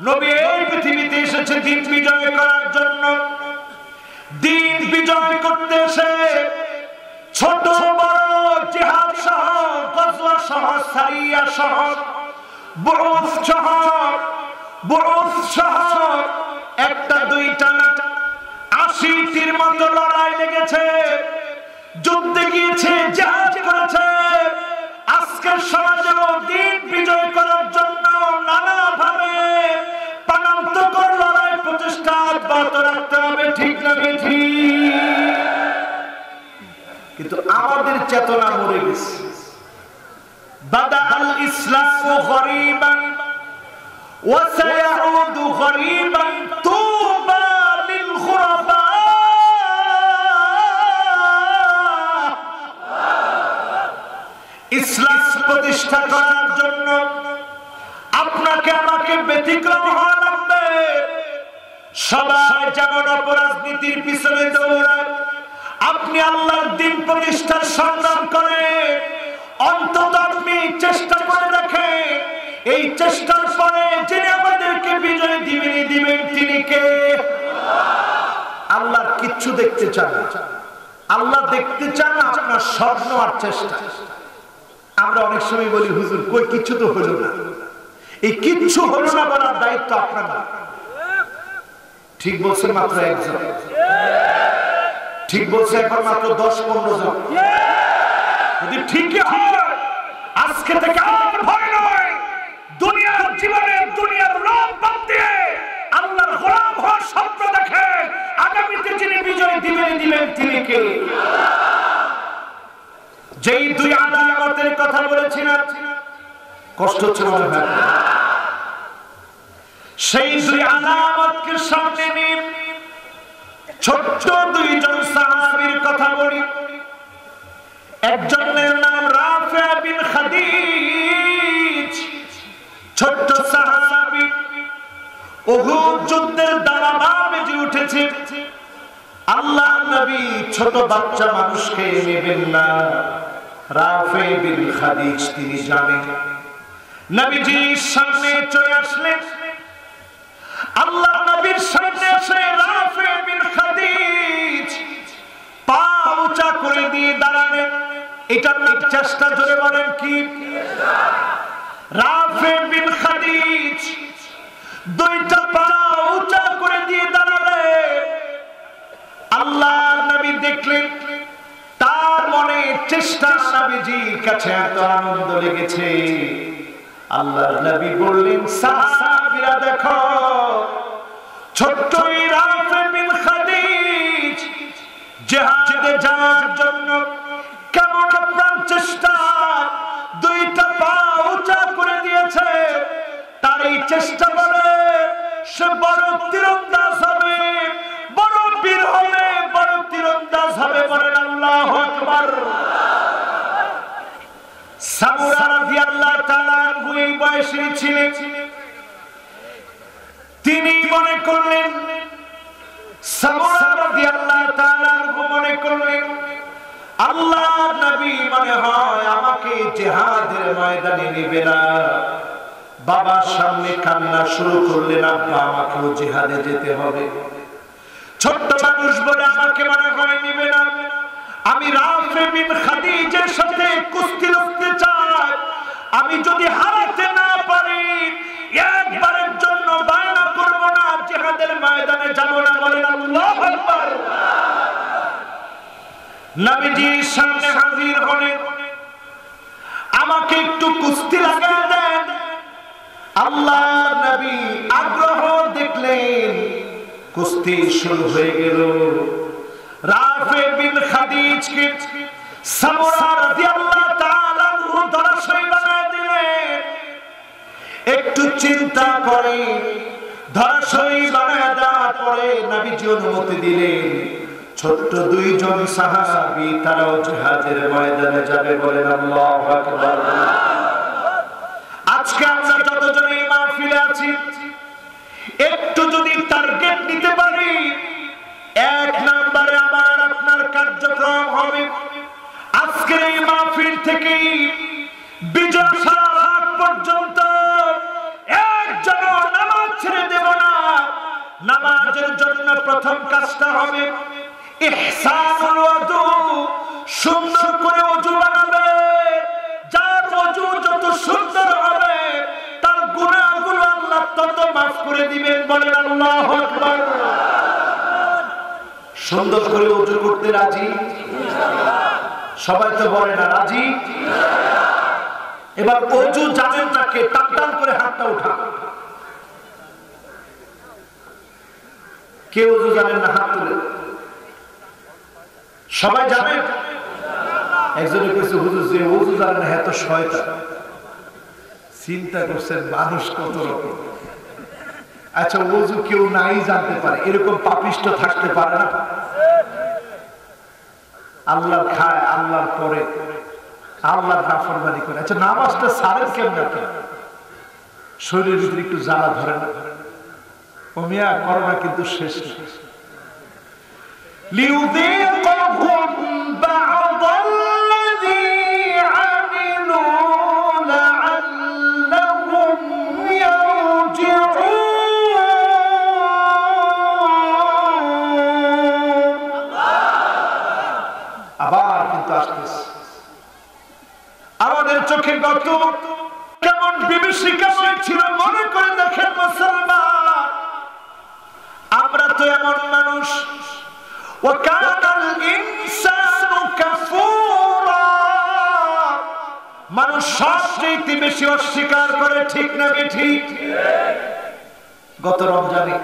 নবী এই পৃথিবীতে এসেছে দিন বিজয় করার জন্য। দিন বিজয় করতে এসে ছোট বড় জিহাদ সহ, গজওয়া সহ, সারিয়া সহ, বুউস সহ একটা দুইটা ৮০টির মতো লড়াই লেগেছে, যুদ্ধে গিয়েছে, জিহাদ করেছে। আজকের সমাজেও দিন বিজয় করার জন্য নানাভাবে প্রাণান্তকর লড়াই প্রচেষ্টা অব্যাহত রাখতে হবে, ঠিক না ঠিক? কিন্তু আমাদের চেতনা মরে গেছে। বাদা আল ইসলামু গরীবান ওয়া সায়াউদু গরীবান তুবা লিল খুরাফা। ইসলাম প্রতিষ্ঠা করার জন্য আপনাকে আমাকে ব্যতিক্রম হওয়া লাগবে। সবাই যেমন অপরাজনীতির পিছনে দৌড়ায়, আপনি আল্লাহর দিন প্রতিষ্ঠার সংগ্রাম করে অন্তত আপনি চেষ্টা করে দেখেন, এই চেষ্টার পরে যিনি আমাদেরকে বিজয় দিবেন তিনি কে? আল্লাহর কিচ্ছু দেখতে চান না, আল্লাহ দেখতে চান না আপনার স্বপ্ন আর চেষ্টা। আমরা অনেক সময় বলি, হুজুর কই কিচ্ছু তো হলো না। এই কিচ্ছু হলো না বলার দায়িত্ব আপনার না। ঠিক বলছেন মাত্র একজন, ঠিক বলছে এখন মাত্র ১০-১৫ জন। যদি ঠিকই হয় আজকে থেকে আর ভয় নয়, দুনিয়ার জীবনে দুনিয়ার লোভ বাদ দিয়ে আল্লাহর গোলাম হওয়ার স্বপ্ন দেখে আগামীতে যিনি বিজয় দিবেন তিনি কে? যেই দুই আলামতের কথা বলেছিলাম, কষ্ট হচ্ছে মনে হয়, সেই দুই আলামতকে সামনে নিয়ে ছোট্ট দুইজন সাহাবীর কথা বলি। একজনের নাম রাফি বিন খাদিজ, ছোট্ট সাহাবী। উহুদ যুদ্ধের দাবানল বেজে উঠেছে। আল্লাহ নবী ছোট বাচ্চা মানুষকে নেবেন না। রাফি বিন খাদিজ তিনি জানেন। নবীজির সামনে চলে আসলেন। আল্লাহ নবীর সামনে এসে রাফি বিন খাদিজ পা উঁচা করে দিয়ে দাঁড়ালেন। এটা চেষ্টা জোরে বলেন কি? রাফি বিন খাদিজ দুইটা পা উঁচা করে দিয়ে দাঁড়ালেন। আল্লাহ নবী দেখলেন তার মনে চেষ্টা নবীজির কাছে এত আনন্দ লেগেছে। আল্লাহর নবী বললেন, সাহাবীরা দেখো ছোট্ট রাফি বিন খাদিজ জিহাদে যাওয়ার জন্য কেমন প্রাণ চেষ্টা, দুইটা পা উঁচা করে দিয়েছে। তার এই চেষ্টা বলে সে বড় তীরন্দাজ হবে, বড় বীর হবে, বড় তীরন্দাজ হবে। বলেন আল্লাহু আকবার। সামুরা রাদিয়াল্লাহু তাআলা আনহু এই বয়সী ছিলেন। তিনি মনে করলেন, সামুরা রাদিয়াল্লাহু তাআলা আনহু মনে করলেন, আল্লাহর নবী মনে হয় আমাকে জিহাদের ময়দানে নেবে না। বাবার সামনে কান্না শুরু করলেন, আব্বা আমাকেও জিহাদে যেতে হবে। ছোট্ট মানুষ বলে আমাকে মনে হয় নেবে না। আমি রাফি বিন খাদিজের সাথে কুস্তি লড়তে চাই। আমি যদি হারাতে না পারি, একবারের জন্য বায়না করব না, জিহাদের ময়দানে যাব না। বলেন আল্লাহু আকবার। নবীজির সামনে হাজির হলেন, আমাকে একটু কুস্তি লাগিয়ে দেন। আল্লাহ নবী আগ্রহ দেখলেন, কুস্তি শুরু হয়ে গেল। রাফি বিন খাদিজকে সামুরা রাদিয়াল্লাহু তাআলা আনহু ধরাশায়ী বানিয়ে দিলেন। একটু চিন্তা করে ধরাশায়ী বানিয়ে দেওয়ার পরে নবীজি অনুমতি দিলেন, ছোট্ট দুইজন সাহাবী তারাও জিহাদের ময়দানে যাবে। বলেন আল্লাহু আকবার। আজকে আমরা যতজন এই মাহফিলে আছি, একটু যদি টার্গেট নিতে পারি, এক নম্বরে আমার আপনার কার্যক্রম হবে আজকের এই মাহফিল থেকে বিজয় আসার আগ পর্যন্ত একজন নামাজ ছেড়ে দেব না। নামাজের জন্য প্রথম কাজটা হবে ইহসানুল ওযু, সুন্দর করে ওযু বানাবে। যার ওযু যত সুন্দর হবে তার গুনাহগুলো আল্লাহ তত মাফ করে দিবেন। বলেন আল্লাহু আকবার। সুন্দর করে ওযু করতে রাজি? সবাই তো বলে না রাজি। এবার ওযু জানেন নাকি? টান টান করে হাতটা উঠা। কে ওযু জানেন না? হাত তুলে। সবাই জানেন? একজনে কইছে হুজুর যে ওযু জানেন না এত শয়তান। চিন্তা করছেন মানুষ কত রকম। আচ্ছা, ওযু কেউ নাই জানতে পারে, এরকম পাপিষ্ট থাকতে পারে না? আল্লাহ খায়, আল্লাহর পরে আল্লাহর নাফরমানি করে। আচ্ছা, নামাজটা সারেন কেমন? আপনার শরীরের ভিতরে একটু জ্বালা ধরে না? ও মিয়া, করোনা কিন্তু শেষ না। লিউযীকাহুম বা'দাল্লাযী আমিলু লা'আল্লাহুম ইয়ারজিউন। আবার কিন্তু আসতেছে। আমাদের চোখে গত কেমন বিভীষিকাময় ছিল মনে করে দেখেন মুসলমান। আমরা তো এমন মানুষ, ওয়াকানাল ইনসানু কাফুরা, মানুষ সবচেয়ে বেশি অস্বীকার করে। ঠিক না ঠিক? গত রমজানে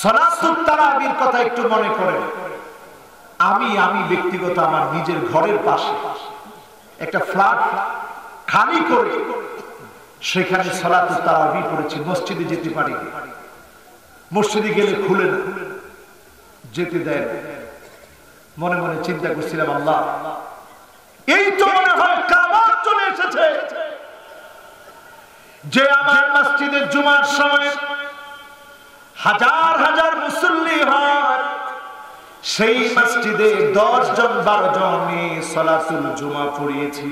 সালাতুত তারাবির কথা একটু মনে করেন। আমি ব্যক্তিগত আমার নিজের ঘরের পাশে একটা ফ্ল্যাট খালি করে সেখানে সালাতুত তারাবি পড়েছি। মসজিদে যেতে পারি, মসজিদে গেলে খুলে না, যেতে দেয়। মনে মনে চিন্তা করছিলাম, আল্লাহ, এই তো মনে হয় কাবার চলে এসেছে, যে আমার মসজিদে জুমার সময় হাজার হাজার মুসল্লি হয়, সেই মসজিদে 10 জন 12 জন সালাতুল জুমা পড়িয়েছি।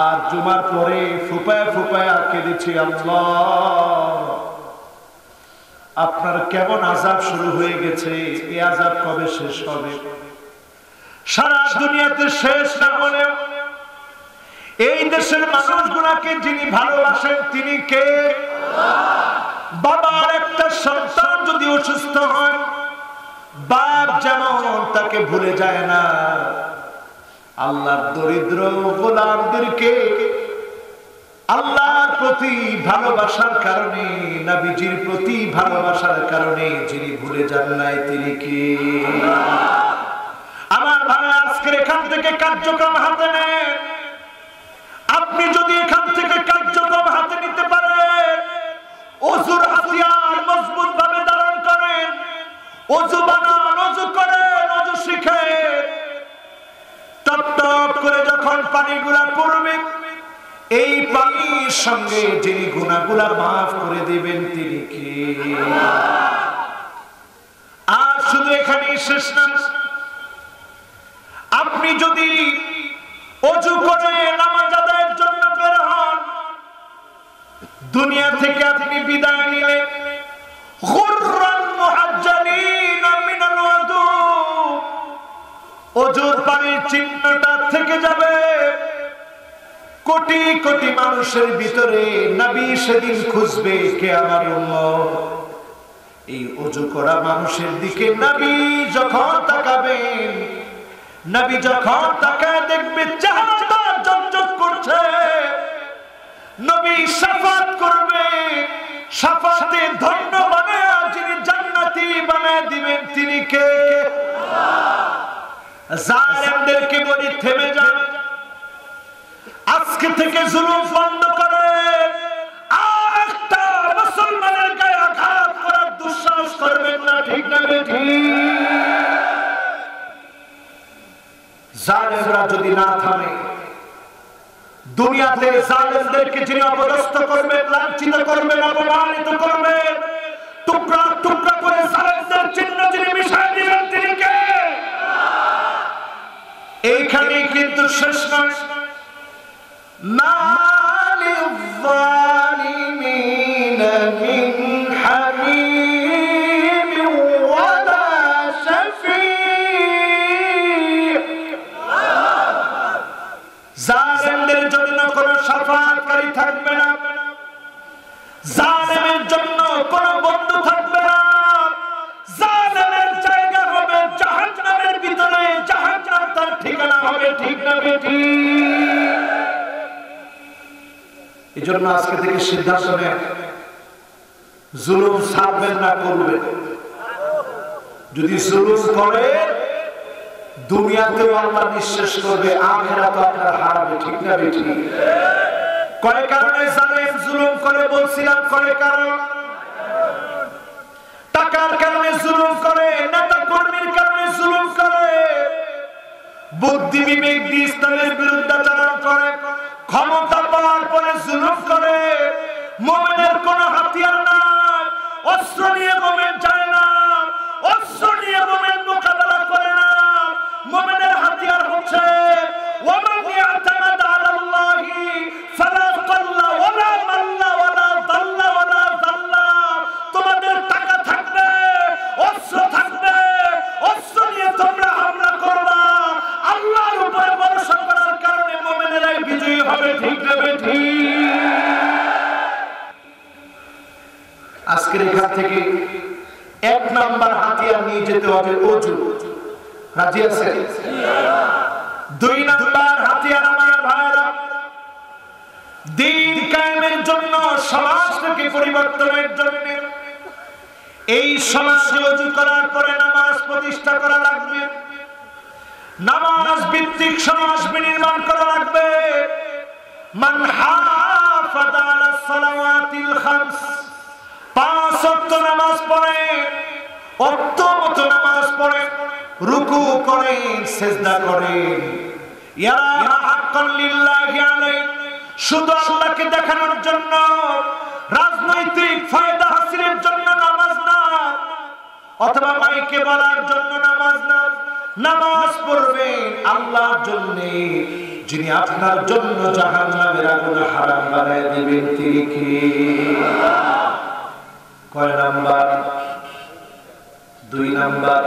আর জুমার পরে ফুপায়া ফুপায়া কেঁদেছি, আল্লাহ, আপনার কেমন আযাব শুরু হয়ে গেছে, এই আযাব কবে শেষ হবে? সারা দুনিয়াতে শেষ না হলে এই দেশের মানুষগুলোকে যিনি ভালোবাসেন তিনি কে? বাবার একটা সন্তান যদি অসুস্থ হয়, বাপ যেমন তাকে ভুলে যায় না, আল্লাহর দরিদ্র গোলামদেরকে আল্লাহর প্রতি ভালোবাসার কারণে, নবীজির প্রতি ভালোবাসার কারণে যিনি ভুলে যান নাই তিনি কি? আমার ভাই, আজকের এখান থেকে কার্যক্রম হাতে নেন। আপনি যদি এখান থেকে কার্যক্রম হাতে নিতে পারেন, ওযুর হাতিয়ার মজবুত ভাবে ধারণ করেন, ওযু বানান, ওযু করেন, ওযু শিখেন, টপ টপ করে যখন পানিগুলা পড়বে, এই পানির সঙ্গে যিনি গুনাহগুলা মাফ করে দিবেন তিনি কি? আর শুধু এখানেই শেষ না, আপনি যদি ওযু করে নামাজ আদায়ের জন্য বের হন, দুনিয়া থেকে আপনি বিদায় নিলেন, গুররান মুহাজ্জালিনা মিনাল ওযু, ওযুর পানির চিহ্নটা থেকে যাবে। কোটি কোটি মানুষের ভিতরে নবী সেদিন খুঁজবে কে আমার উম্মত। এই ওযু করা মানুষের দিকে নবী যখন তাকাবেন, নবী যখন তাকায় দেখবে চেহারাটা ঝকঝক করছে, নবী শাফাত করবে, শাফাতে ধন্য বানায়া যিনি জান্নাতি বানায় দিবেন তিনি কে? জালেমদেরকে বলি থেমে যান, আজকে থেকে জুলুম বন্ধ করেন, আর একটা মুসলমানের গায়ে আঘাত করার দুঃসাহস করবেন না, ঠিক না বেঠিক? জালেমরা যদি না থামে, দুনিয়াতে জালেমদেরকে যিনি অপদস্থ করবেন, লাঞ্ছিত করবেন, অপমানিত করবেন, টুকরা টুকরা করে জালেমদের চিহ্ন যিনি মিশিয়ে দিবেন তিনি কে? এইখানেই কিন্তু শেষ নয়। মালিল যালিমিনা মিন হামিম ওয়ালা শাফি, জালেমদের জন্য কোনো শাফাআতকারী থাকবে না, জালেমের জন্য কোনো বন্ধু থাকবে না, জালেমের জায়গা হবে জাহান্নামের ভিতরে, জাহান্নাম তার ঠিকানা হবে, ঠিক না বেঠিক? এজন্য আজকে থেকে সিদ্ধান্ত নেন, জুলুম ছাড়বেন না, করবেন। যদি জুলুম করে দুনিয়াতেও আল্লাহ নিঃশেষ করবে, আখিরাতেও আপনার হারাবে, ঠিক না বেঠিক? কয় কারণে জালেম জুলুম করে বলছিলাম, কয় কারণ? টাকার কারণে জুলুম করে, নেতা কর্মীর কারণে জুলুম করে, বুদ্ধি বিবেক দিয়ে ইসলামের বিরুদ্ধাচরণ করে, ক্ষমতা পাওয়ার পরে জুলুম করে। মুমিনের কোনো হাতিয়ার নাই, অস্ত্র নিয়ে মুমিন যায় না, অস্ত্র নিয়ে মুমিন মোকাবেলা করে না। মুমিনের হাতিয়ার হচ্ছে ওয়ামান ইয়াতামাদা আলাল্লাহি ফালা কাল্লা ওয়ালা মাল্লা ওয়ালা দাল্লা ওয়ালা দাল্লা। তোমাদের টাকা থাকবে, অস্ত্র থাকবে, অস্ত্র নিয়ে তোমরা হামলা করবা, আল্লাহর উপরে ভরসা করার কারণে মুমিনেরাই বিজয়ী হবে, ঠিক না বেঠিক? আজকের এখান থেকে এক নাম্বার হাতিয়ার নিয়ে যেতে হবে ওযু। রাজি আছে? দুই নাম্বার হাতিয়ার আমার ভাইরা, দ্বীন কায়েমের জন্য, সমাজকে পরিবর্তনের জন্য এই সমাজে ওযু করার পরে নামাজ প্রতিষ্ঠা করা লাগবে, নামাজ ভিত্তিক সমাজ বিনির্মাণ করা লাগবে। মান হাফাযা আলাস সালাওয়াতিল খামস, 5 ওয়াক্ত নামাজ পড়ে, ওয়াক্ত মতো নামাজ পড়ে, রুকু করেন, সিজদা করেন, ইয়ারা হাক্কান লিল্লাহি আলাইহি, শুধু আল্লাহকে দেখানোর জন্য, রাজনৈতিক ফায়দা হাসিলের জন্য নামাজ না, অথবা মাইকে বলার জন্য নামাজ না। নামাজ পড়বেন আল্লাহর জন্য, যিনি আপনার জন্য জাহান্নামের আগুন হারাম বানায় দিবেন তিনি কে? কয় নাম্বার? 2 নাম্বার।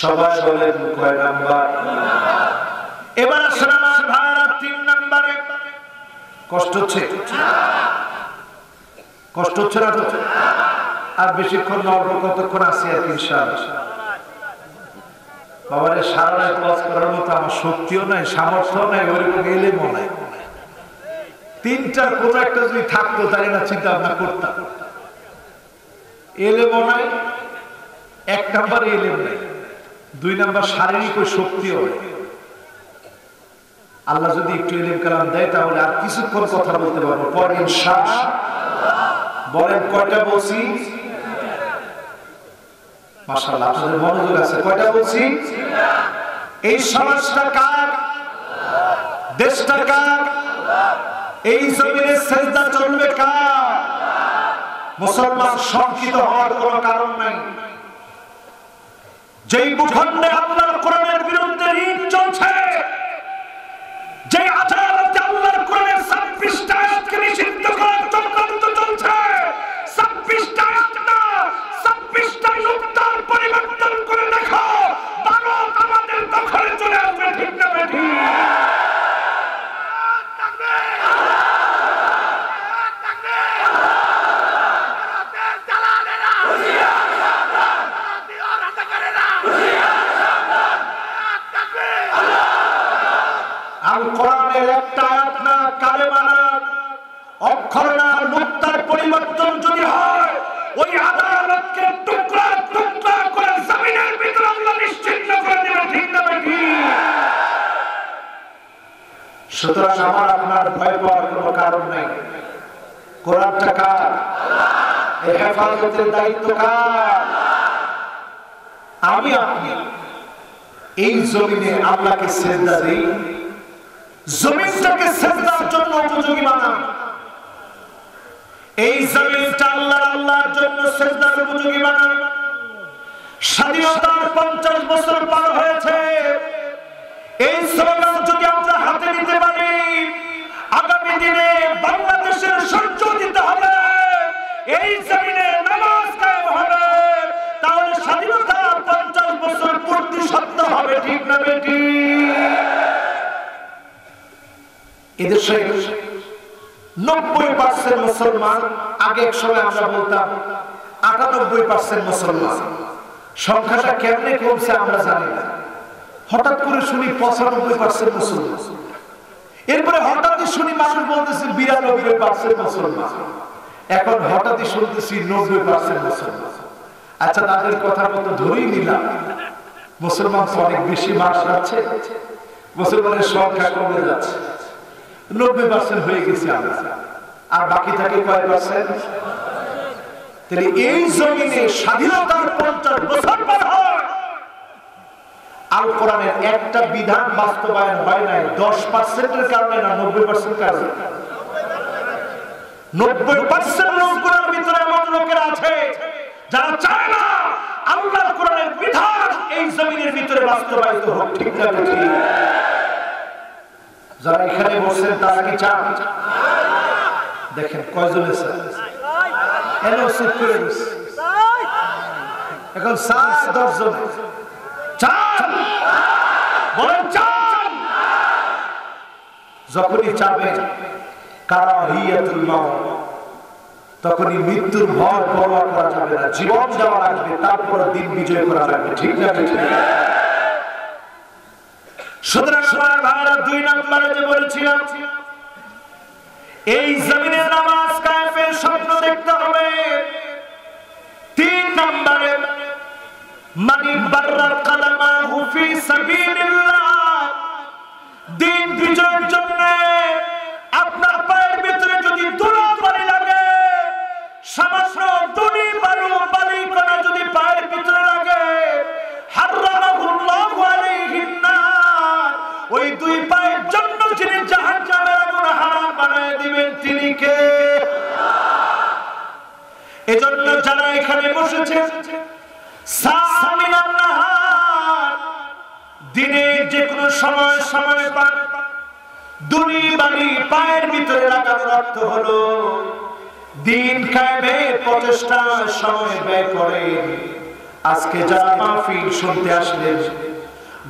সবাই বলেন কয় নাম্বার? এবার আসেন আমার ভাইরা 3 নাম্বারে। কষ্ট হচ্ছে? কষ্ট হচ্ছে না তো? আর বেশিক্ষণ অল্প কতক্ষণ আছি আর ইনশাআল্লাহ। বাবারে সারা রাত ওয়াজ করার মতো আমার শক্তিও নাই, সামর্থ্য নাই, ওরকম এলেমও নাই। তিনটার কোনো একটা যদি থাকতো তাহলে না চিন্তা ভাবনা করতাম। এলেম নাই, এক নাম্বার এলেম নাই, দুই নাম্বার শারীরিক শক্তিও নাই। আল্লাহ যদি একটু এলেম কালাম দেয় তাহলে আর কিছুক্ষণ কথা বলতে পারবো। পরে ইনশাআল্লাহ বলেন কয়টা বলছি? মাশাআল্লাহ আপনাদের মনোযোগ আছে। কয়টা বলছি? এই সমাজটা কার? দেশটা কার? এই জমিনে সেজদা চলবে কার? মুসলমান শঙ্কিত হওয়ার কোনো কারণ নাই। যেই ভূখণ্ডে আল্লাহর কোরআনের বিরুদ্ধে ঋণ চলছে, যে আদালতে আল্লাহর কোরআনের 26টা আয়াতকে নিষিদ্ধ করার চক্রান্ত চলছে, 26টা আয়াত না 26টা নুক্তার পরিবর্তন করে দেখো, ভারত আমাদের দখলে চলে আসবে। ঠিক না বেঠিক? কোরআনের একটা আয়াত না, কালেমা না, অক্ষর না, নুক্তার পরিবর্তন যদি হয়, ওই আদালতকে টুকরা টুকরা করে জমিনের ভিতরে আল্লাহ নিশ্চিহ্ন করে দেবে। ঠিক না বেঠিক? সুতরাং আমার আপনার ভয় পাওয়ার কোনো কারণ নেই। কোরআনটা কার? এই হেফাজতের দায়িত্ব কার? আমি আপনি এই জমিনে আল্লাহকে সিজদা দেই, জমিনটাকে সিজদার জন্য উপযোগী বানান। এই জমিনটা আল্লাহর জন্য সিজদার উপযোগী বানান। স্বাধীনতার 50 বছর পার হয়েছে। এই স্লোগান যদি আমরা হাতে নিতে পারি, আগামী দিনে বাংলাদেশের সূর্য দিতে হবে, এই জমিনে নামাজ কায়েম হবে, তাহলে স্বাধীনতার 50 বছর পূর্তি সত্য হবে। ঠিক না বেঠিক? এদেশে 90% মুসলমান, আগে এক সময় আমরা বলতাম 98% মুসলমান। সংখ্যাটা কেমনে কমছে আমরা জানি না। হঠাৎ করে শুনি 95% মুসলমান, এরপরে হঠাৎই শুনি মানুষ বলতেছে 92% মুসলমান, এখন হঠাৎই শুনতেছি 90% মুসলমান। আচ্ছা, তাদের কথা মতো ধরেই নিলাম মুসলমান অনেক বেশি মাস যাচ্ছে, মুসলমানের সংখ্যা কমে যাচ্ছে, 90% হয়ে গেছে আমরা, আর বাকি থাকে কয় পার্সেন্ট? তাহলে এই জমিনে স্বাধীনতার 50 বছর পর হয়, আল কোরআনের একটা বিধান বাস্তবায়ন হয় নাই 10%-এর কারণে না 90% কারণে। 90% লোকের ভিতরে এমন লোকেরা আছে যারা চায় না আল্লাহর কোরআনের বিধান এই জমিনের ভিতরে বাস্তবায়িত হোক। ঠিক না বেঠিক? যারা এখানে বসেন তারা কি চান? দেখেন কয়জন আছে এখন 7-10 জন চান, বলেন চান। যখনই চাবেন কারাহিয়াতুল মাউত, তখনই মৃত্যুর ভয় পরোয়া করা যাবে না, জীবন দেওয়া লাগবে, তারপর দিন বিজয় করা লাগবে। ঠিক না বেঠিক? সুতরাং আমার ভাইরা, 2 নম্বরে যে বলেছিলাম, এই জমিনে নামাজ কায়েমের স্বপ্ন দেখতে হবে। 3 নম্বরে মানি বাররা কালামাহু ফি সাবিলিল্লাহ, দিন বিজয়ের জন্য আপনার পায়ের ভিতরে যদি ধুলাবালি লাগে, সামান্য ধুলি বালু বালিকণা যদি পায়ের ভিতরে লাগে, হারামাহুল্লাহু আলাইহিন নার, ওই 2 পায়ের জন্য যিনি জাহান্নামের আগুন হারাম বানায় দিবেন তিনি কে? এজন্য যারা এখানে বসেছে, সামিনান নাহার, দিনের যে কোনো সময় পান, ধুলি বালি পায়ের ভিতরে লাগানোর অর্থ হলো দিন কায়েমের প্রচেষ্টা সময় ব্যয় করেন। আজকে যারা মাহফিল শুনতে আসলেন,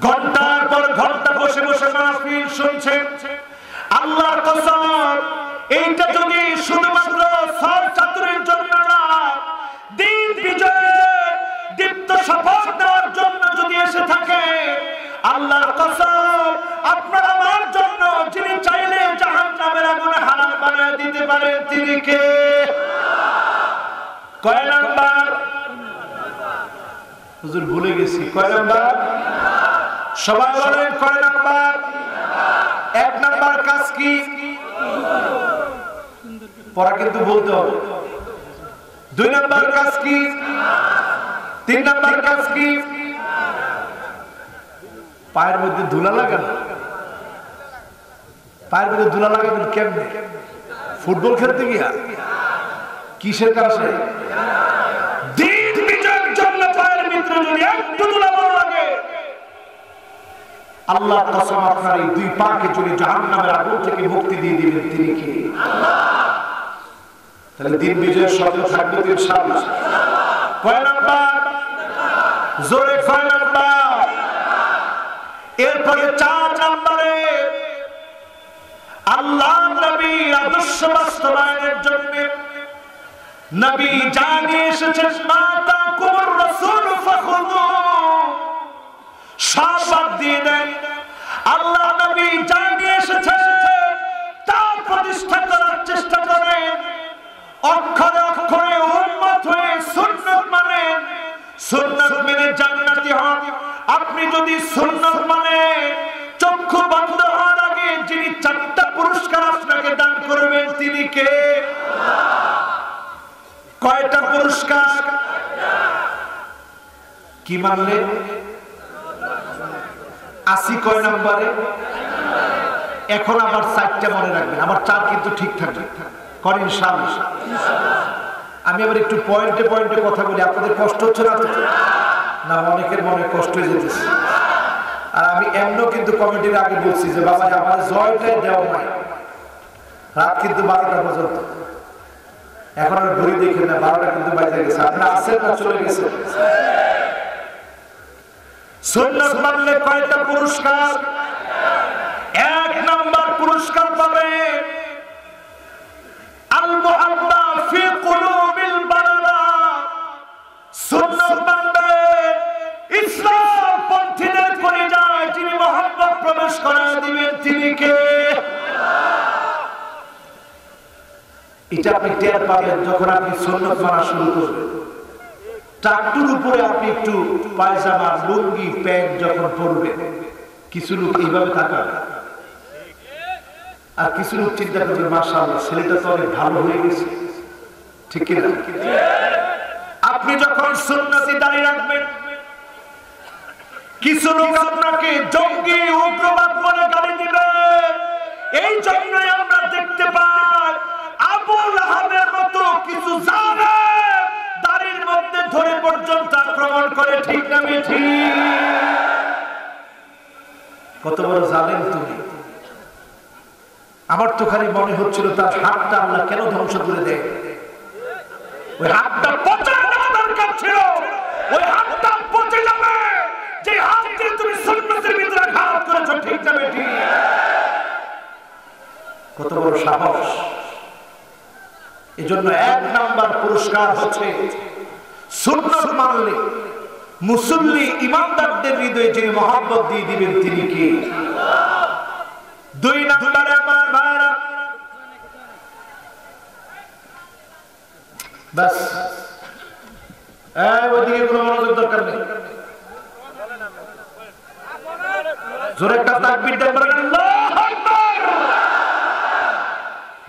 ঘন্টার পর ঘন্টা বসে বসে মাহফিল শুনছেন, আল্লাহর কসম, এইটা যদি শুধুমাত্র ছাত্রের জন্য না, দিন বিজয়ের দীপ্ত শপথ দেওয়ার জন্য যদি এসে থাকে, আল্লাহর কসম, আপনার আমার জন্য যিনি চাইলে জাহান্নামের আগুনে হারাম পারেন তিনি কে? কয় নাম্বার? হুজুর ভুলে গেছি, কয় নাম্বার? সবাই বলেন কয় নাম্বার? 1 নাম্বার কাজ কি? পড়া কিন্তু বলতে হবে। 2 নাম্বার কাজ কি? 3 নাম্বার কাজ কি? পায়ের মধ্যে ধুলা লাগানো। পায়ের মধ্যে ধুলা লাগাবেন কেমনে? ফুটবল খেলতে গিয়া? কিসের কারণে? দিন বিজয়ের জন্য পায়ের ভিতরে যদি একটু ধুলা লাগে, আল্লাহর কসম আপনার এই 2 পাকে যদি জাহান্নামের আগুন থেকে মুক্তি দিয়ে দিবেন তিনি কে? তাহলে দিন বিজয়ের শব্দ থাকবে তো ইনশাআল্লাহ। কয় নাম্বার? জোরে কয় নাম্বার? এরপরে 4 নম্বরে আল্লাহ নবীর আদর্শ বাস্তবায়নের জন্য নবী জানিয়ে এসেছেন মাতা কুমুর রাসূল ফাখুযু, সব দিয়ে দেন। আল্লাহ নবী জানিয়ে এসেছেন তা প্রতিষ্ঠা করার চেষ্টা করেন। অক্ষরে অক্ষরে উম্মত হয়ে সুন্নাত মানেন, সুন্নাত মেনে জান্নাতি হন। আপনি যদি সুন্নাত মানে চক্ষু বন্ধ হওয়ার আগে যিনি 4টা পুরস্কার আপনাকে দান করবেন তিনি কে? কয়টা পুরস্কার? কি মানলে? 80 কয় নম্বরে? এখন আবার 4টা মনে রাখবেন, আমার 4 কিন্তু ঠিক থাকবে। করেন ইনশাআল্লাহ। আমি আবার একটু পয়েন্টে পয়েন্টে কথা বলি, আপনাদের কষ্ট হচ্ছে না তো? না, অনেকের মনে কষ্ট হয়ে যেতেছে। আর আমি এমনও কিন্তু কমিটির আগে বলছি যে বাবা আমার জয়টাই দেওয়া নাই, রাত কিন্তু 12টা পর্যন্ত। এখন আর ঘুরি দেখি না, 12টা কিন্তু বাজে গেছে। আপনারা আছেন না চলে গেছে? সুন্নাত মানলে কয়টা পুরস্কার? 1 নাম্বার পুরস্কার পাবে আল মুহাব্বা ফি কুলুবিল বারারা। সুন্নাত মানবে ইসলাম পন্থীদের কলিজায় যিনি মহব্বত প্রবেশ করায় দিবেন তিনি কে? এটা আপনি টের পাবেন যখন আপনি সুন্নাত মানা শুরু করবেন। ট্রাক্টর উপরে আপনি একটু পায়জামা লুঙ্গি প্যান্ট যখন পরবেন, কিছু লোক এইভাবে তাকাবে, আর কিছু লোক চিন্তা করবে মাশাআল্লাহ ছেলেটা তো অনেক ভালো হয়ে গেছে। ঠিক কি না? আপনি যখন সুন্নতি দাঁড়ি রাখবেন, কিছু লোক আপনাকে জঙ্গি উগ্রবাদ বলে গালি দিবে। এই জন্যই আমরা দেখতে পাই আবু লাহাবের মতো কিছু জালেম দাড়ির মধ্যে ধরে পর্যন্ত আক্রমণ করে। ঠিক না ঠিক? কত বড় জালেম তুমি! আমার তো খালি মনে হচ্ছিল তার হাতটা আল্লাহ কেন ধ্বংস করে দেয়। ওই হাতটা পচে যাওয়া দরকার ছিল। ওই হাতটা পচে যাবে যে হাত দিয়ে তুমি সুন্নতের ভিতরে আঘাত করেছো। ঠিক না ঠিক? কত বড় সাহস! এজন্য 1 নাম্বার পুরস্কার হচ্ছে সুন্নাত মানলে মুসল্লি ইমানদারদের হৃদয়ে যিনি মহব্বত দিয়ে দিবেন তিনি কে? 2 নম্বরে আমার ভাইরা, বাস ওইদিকে কোনো মনোযোগ দরকার নেই। জোরে একটা তাকবীর দেন, বলেন আল্লাহু আকবার।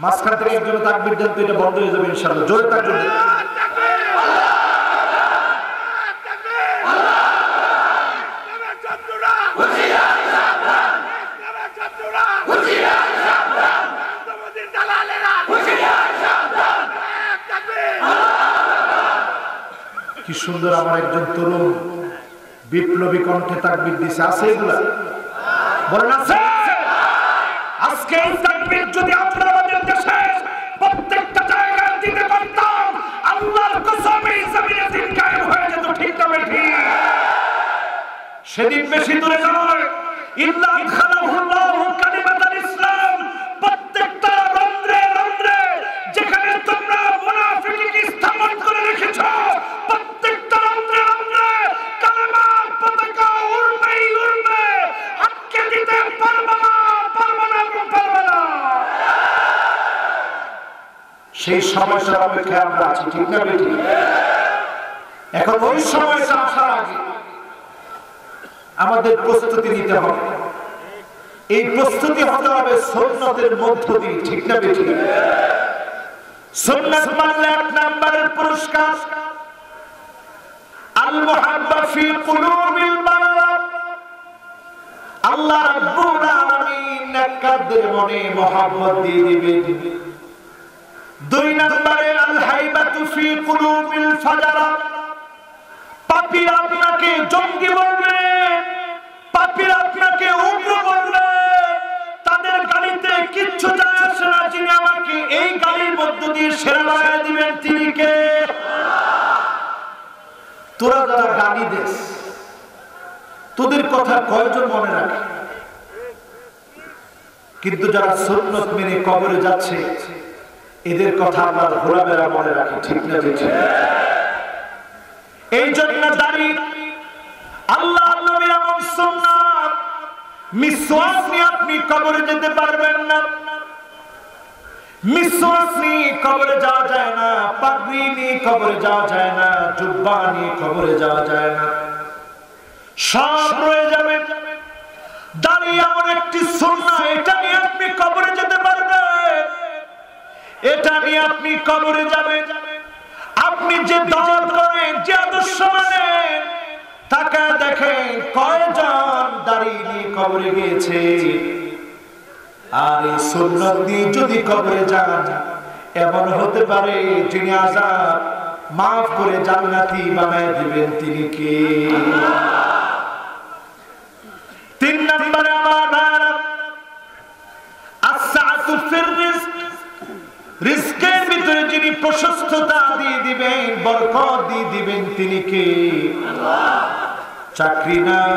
মাঝখান থেকে একজন তাকবীর দেন তো এটা বন্ধ হয়ে যাবে ইনশাআল্লাহ। জোরে তাকবীর দেন। কি সুন্দর আমার একজন তরুণ বিপ্লবী কণ্ঠে তাকবীর দিছে। আছে এগুলা? বলেন আছে? আজকে এই তাকবীর যদি আমরা আমাদের দেশে প্রত্যেকটা জায়গায় দিতে পারতাম, আল্লাহর কসম এই জমিনে দিন কায়েম হয়ে যেত। ঠিক না ঠিক? সেদিন বেশি দূরে নয়। ইল্লা খালাহুল্লাহু কালিমাতাল ইসলাম। প্রত্যেকটা রন্ধ্রে রন্ধ্রে যেখানে তোমরা মুনাফিককে স্থাপন করে রেখেছো, প্রত্যেকটা রন্ধ্রে রন্ধ্রে কালেমার পতাকা উড়বেই উড়বে। আটকে দিতে পারবে না, পারবে না, পারবে না। সেই সময়টার অপেক্ষায় আমরা আছি, ঠিক না বেটি? এখন ওই সময়টা আসার আগে আমাদের প্রস্তুতি নিতে হবে। এই প্রস্তুতি হতে হবে সুন্নতের মধ্য দিয়ে, ঠিক না বেটি? সুন্নাত মানলে এক নম্বরের পুরস্কার আল মুহাব্বা ফি কুলুবিল বারার, আল্লাহ রাব্বুল আলামিন নেককারদের মনে মহব্বত দিয়ে দিবেন। দুই নম্বরে আল হাইবাতু ফি কুলুবিল ফাজারা, পাপীরা আপনাকে জঙ্গি বলবে, পাপীরা আপনাকে উগ্র বলবে, তাদের গালিতে কিচ্ছু যায় আসে না, যিনি আমাকে এই গালির মধ্য দিয়ে সেরা বানিয়ে দিবেন তিনি কে? তোরা যারা গালি দেস, তোদের কথা কয়জন মনে রাখে? কিন্তু যারা সুন্নত মেনে কবরে যাচ্ছে এদের কথা আমরা ঘোরাবেরা মনে রাখি, ঠিক না বেঠিক? এই জন্য দাঁড়িয়ে আল্লাহ নবীর এমন সুন্নাত, মিসওয়াক নিয়ে আপনি কবরে যেতে পারবেন না। মিসওয়াক নিয়ে কবরে যাওয়া যায় না, পাগড়ি নিয়ে কবরে যাওয়া যায় না, জুব্বা নিয়ে কবরে যাওয়া যায় না, সব রয়ে যাবে। দাঁড়িয়ে এমন একটি সুন্নাত, এটা নিয়ে আপনি কবরে যেতে পারবেন, এটা নিয়ে আপনি কবরে যাবেন। আপনি যে দল করেন, যে আদর্শ মানেন, তাকে দেখেন কয়জন দাঁড়িয়ে নিয়ে কবরে গিয়েছে। আর এই সুন্নাত দিয়ে যদি কবরে যান, এমন হতে পারে যিনি আযাব মাফ করে জান্নাতি বানায় দিবেন তিনি কে? তিন নম্বরে আমার ভাইরা, আস-সাআতু ফির রিজক, রিজকের ভিতরে যিনি প্রশস্ততা দিয়ে দিবেন, বরকত দিয়ে দিবেন তিনি কে? আল্লাহ। চাকরি নাই,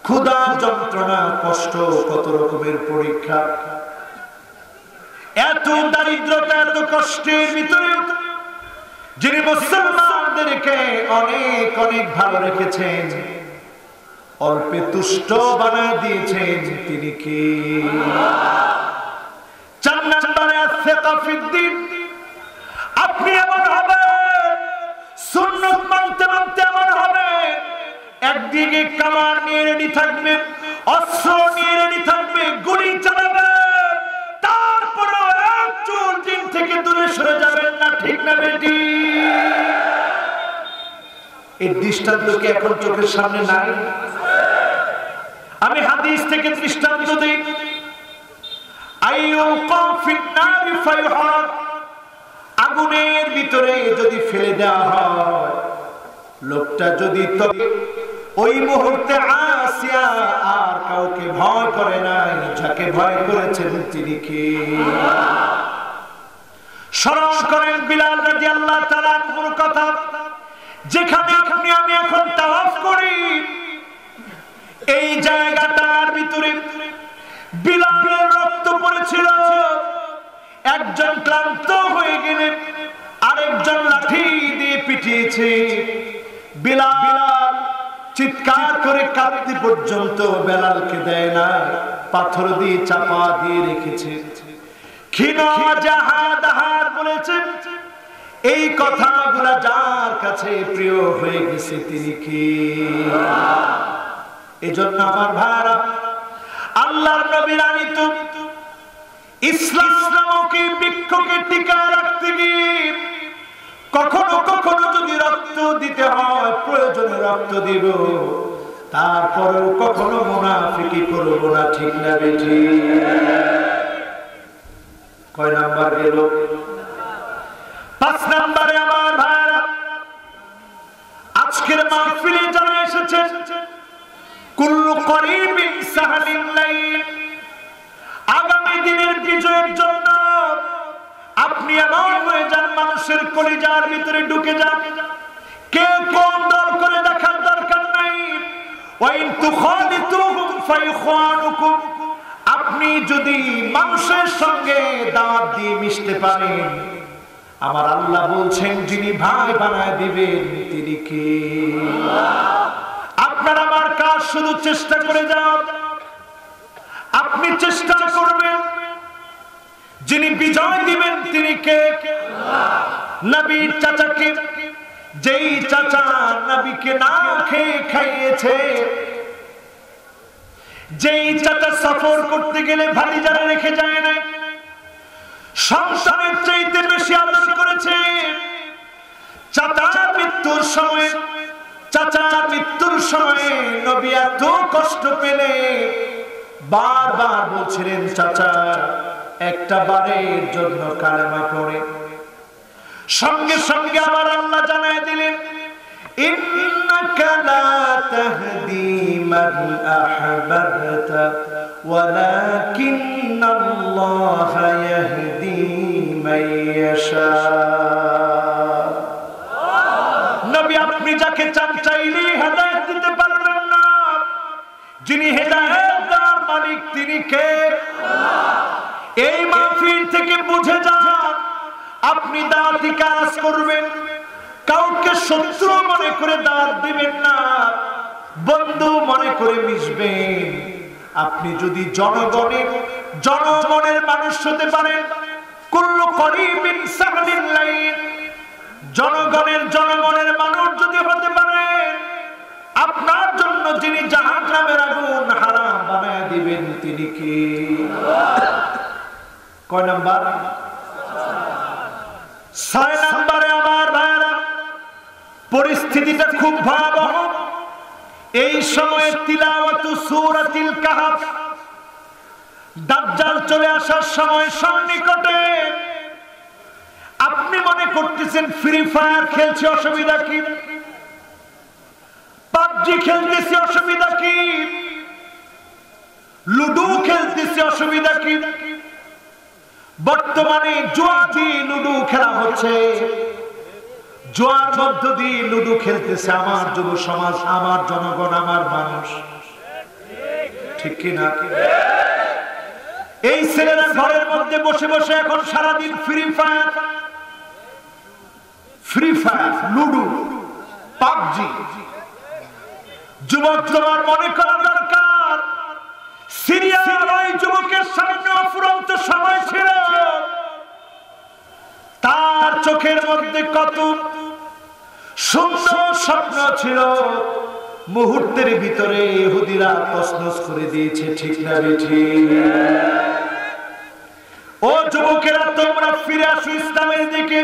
ক্ষুধা, যন্ত্রণা, কষ্ট, কত রকমের পরীক্ষা, এত দারিদ্রতা, এত কষ্টের ভিতরে যিনি মুসলমানদেরকে অনেক অনেক ভালো রেখেছেন, অল্পে তুষ্ট বানায় দিয়েছেন তিনি কে? চার নম্বরে আস-সিকা ফিদ-দ্বীন, আপনি এমন হবেন, সুন্নাত মানতে মানতে এমন হবেন, একদিকে কামান নিয়ে রেডি থাকবে, অস্ত্র নিয়ে রেডি থাকবে, গুলি চালাবে, তারপরে এক চুল দিন থেকে দূরে সরে যাবেন না, ঠিক না বেটি? এই দৃষ্টান্ত কি এখন চোখের সামনে নাই? আমি হাদিস থেকে দৃষ্টান্ত দিই। আগুনের ভিতরে যদি ফেলে দেওয়া হয়, লোকটা যদি ওই মুহূর্তে আসিয়া আর কাউকে ভয় করে নাই, যাকে ভয় করেছেন তিনি কে? স্মরণ করেন বিলাল রাদিয়াল্লাহু তাআলা আনহুর কথা, যেখানে আপনি আমি এখন তাওয়াফ করি, এই জায়গাটার ভিতরে বিলালের রক্ত পড়েছিল। একজন ক্লান্ত হয়ে গেলে আরেকজন লাঠি দিয়ে পিটিয়েছে। বিলাল চিৎকার করে কাঁদতে পর্যন্ত বেলালকে দেয় না, পাথর দিয়ে চাপা দিয়ে রেখেছে। বলেছে এই কথাগুলা যার কাছে প্রিয় হয়ে গেছে তিনি কি? এজন্য আমার ভাইরা, আল্লাহর নবীর আনিত ইসলামকে বৃক্ষকে টিকা রাখতে গিয়ে কখনো কখনো যদি রক্ত দিতে হয়, প্রয়োজনে রক্ত দিব, তারপরেও কখনো মুনাফিকি করব না, ঠিক না বেঠি? কয় নাম্বার গেল? 5 নম্বরে আমার ভাইরা, আজকের মাহফিলে যারা এসেছেন, কুল্লু করিবিন সাহালিন লাইল, আগামী দিনের বিজয়ের জন্য আপনি এমন হয়ে যান, মানুষের কলিজার ভিতরে ঢুকে যান। কে কোন দল করে দেখার দরকার নাই। ওয়াইন তুখালিতুহুম ফায়ুখানুকুম, আপনি যদি মানুষের সঙ্গে দাওয়াত দিয়ে মিশতে পারেন, আমার আল্লাহ বলছেন যিনি ভাই বানায় দিবেন তিনি কে? আপনার আমার কাজ শুধু চেষ্টা করে যান। আপনি চেষ্টা করবেন যিনি বিজয় দিবেন তিনি কে? নবীর চাচাকে, যেই চাচা নবীকে না খেয়ে খাইয়েছে, যেই চাচা সফর করতে গেলে ভাতিজারা রেখে যায় না, সন্তানের চাইতে বেশি আদর করেছে, চাচার মৃত্যুর সময় নবী এত কষ্ট পেলে বারবার বলছিলেন, চাচা একটা বারের জন্য কালেমা পড়ে। সঙ্গে সঙ্গে আবার আল্লাহ জানায় দিলেন, ইন্নাকা লা তাহদি মান আহবাবতা ওয়ালাকিন্নাল্লাহা ইয়াহদি মান ইয়াশা। নবী আপনি যাকে চান চাইলে হেদায়েত দিতে পারবেন না, যিনি হেদায়েত দেওয়ার মালিক তিনি কে? এই মাহফিল থেকে বুঝে যান, আপনি দাওয়াতি কাজ করবেন, কাউকে শত্রু মনে করে দাওয়াত দিবেন না, বন্ধু মনে করে মিশবেন। আপনি যদি জনগণের মানুষ হতে পারেন, কুল্লু করিবিন সাহলিল লাইল, জনগণের মানুষ যদি হতে পারেন, আপনার জন্য যিনি জাহান্নামের আগুন হারাম বানায় দিবেন তিনি কি? কয় নাম্বার? 6 নম্বরে আমার ভাইরা, পরিস্থিতিটা খুব ভয়াবহ। এই সময়ে তিলাওয়াতু সূরাতুল কাহফ, দাজ্জাল চলে আসার সময় সন্নিকটে। আপনি মনে করতেছেন ফ্রি ফায়ার খেলছে, অসুবিধা কি? পাবজি খেলতেছে, অসুবিধা কি? লুডো খেলতেছে, অসুবিধা কি? বর্তমানে জুয়া দিয়ে লুডো খেলা হচ্ছে, জুয়ার মধ্য দিয়ে লুডো খেলতেছে আমার যুব সমাজ, আমার জনগণ, আমার মানুষ, ঠিক কি না? এই ছেলেরা ঘরের মধ্যে বসে বসে এখন সারাদিন ফ্রি ফায়ার, লুডো, পাবজি। যুবক, তোমার মনে করা দরকার, সিরিয়ার ওই যুবকের সামনে অফুরন্ত সময় ছিল, তার চোখের মধ্যে কত সুন্দর স্বপ্ন ছিল, মুহূর্তের ভিতরে ইহুদিরা তছনছ করে দিয়েছে, ঠিক না বেঠিক? ও যুবকেরা, তোমরা ফিরে আসো ইসলামের দিকে।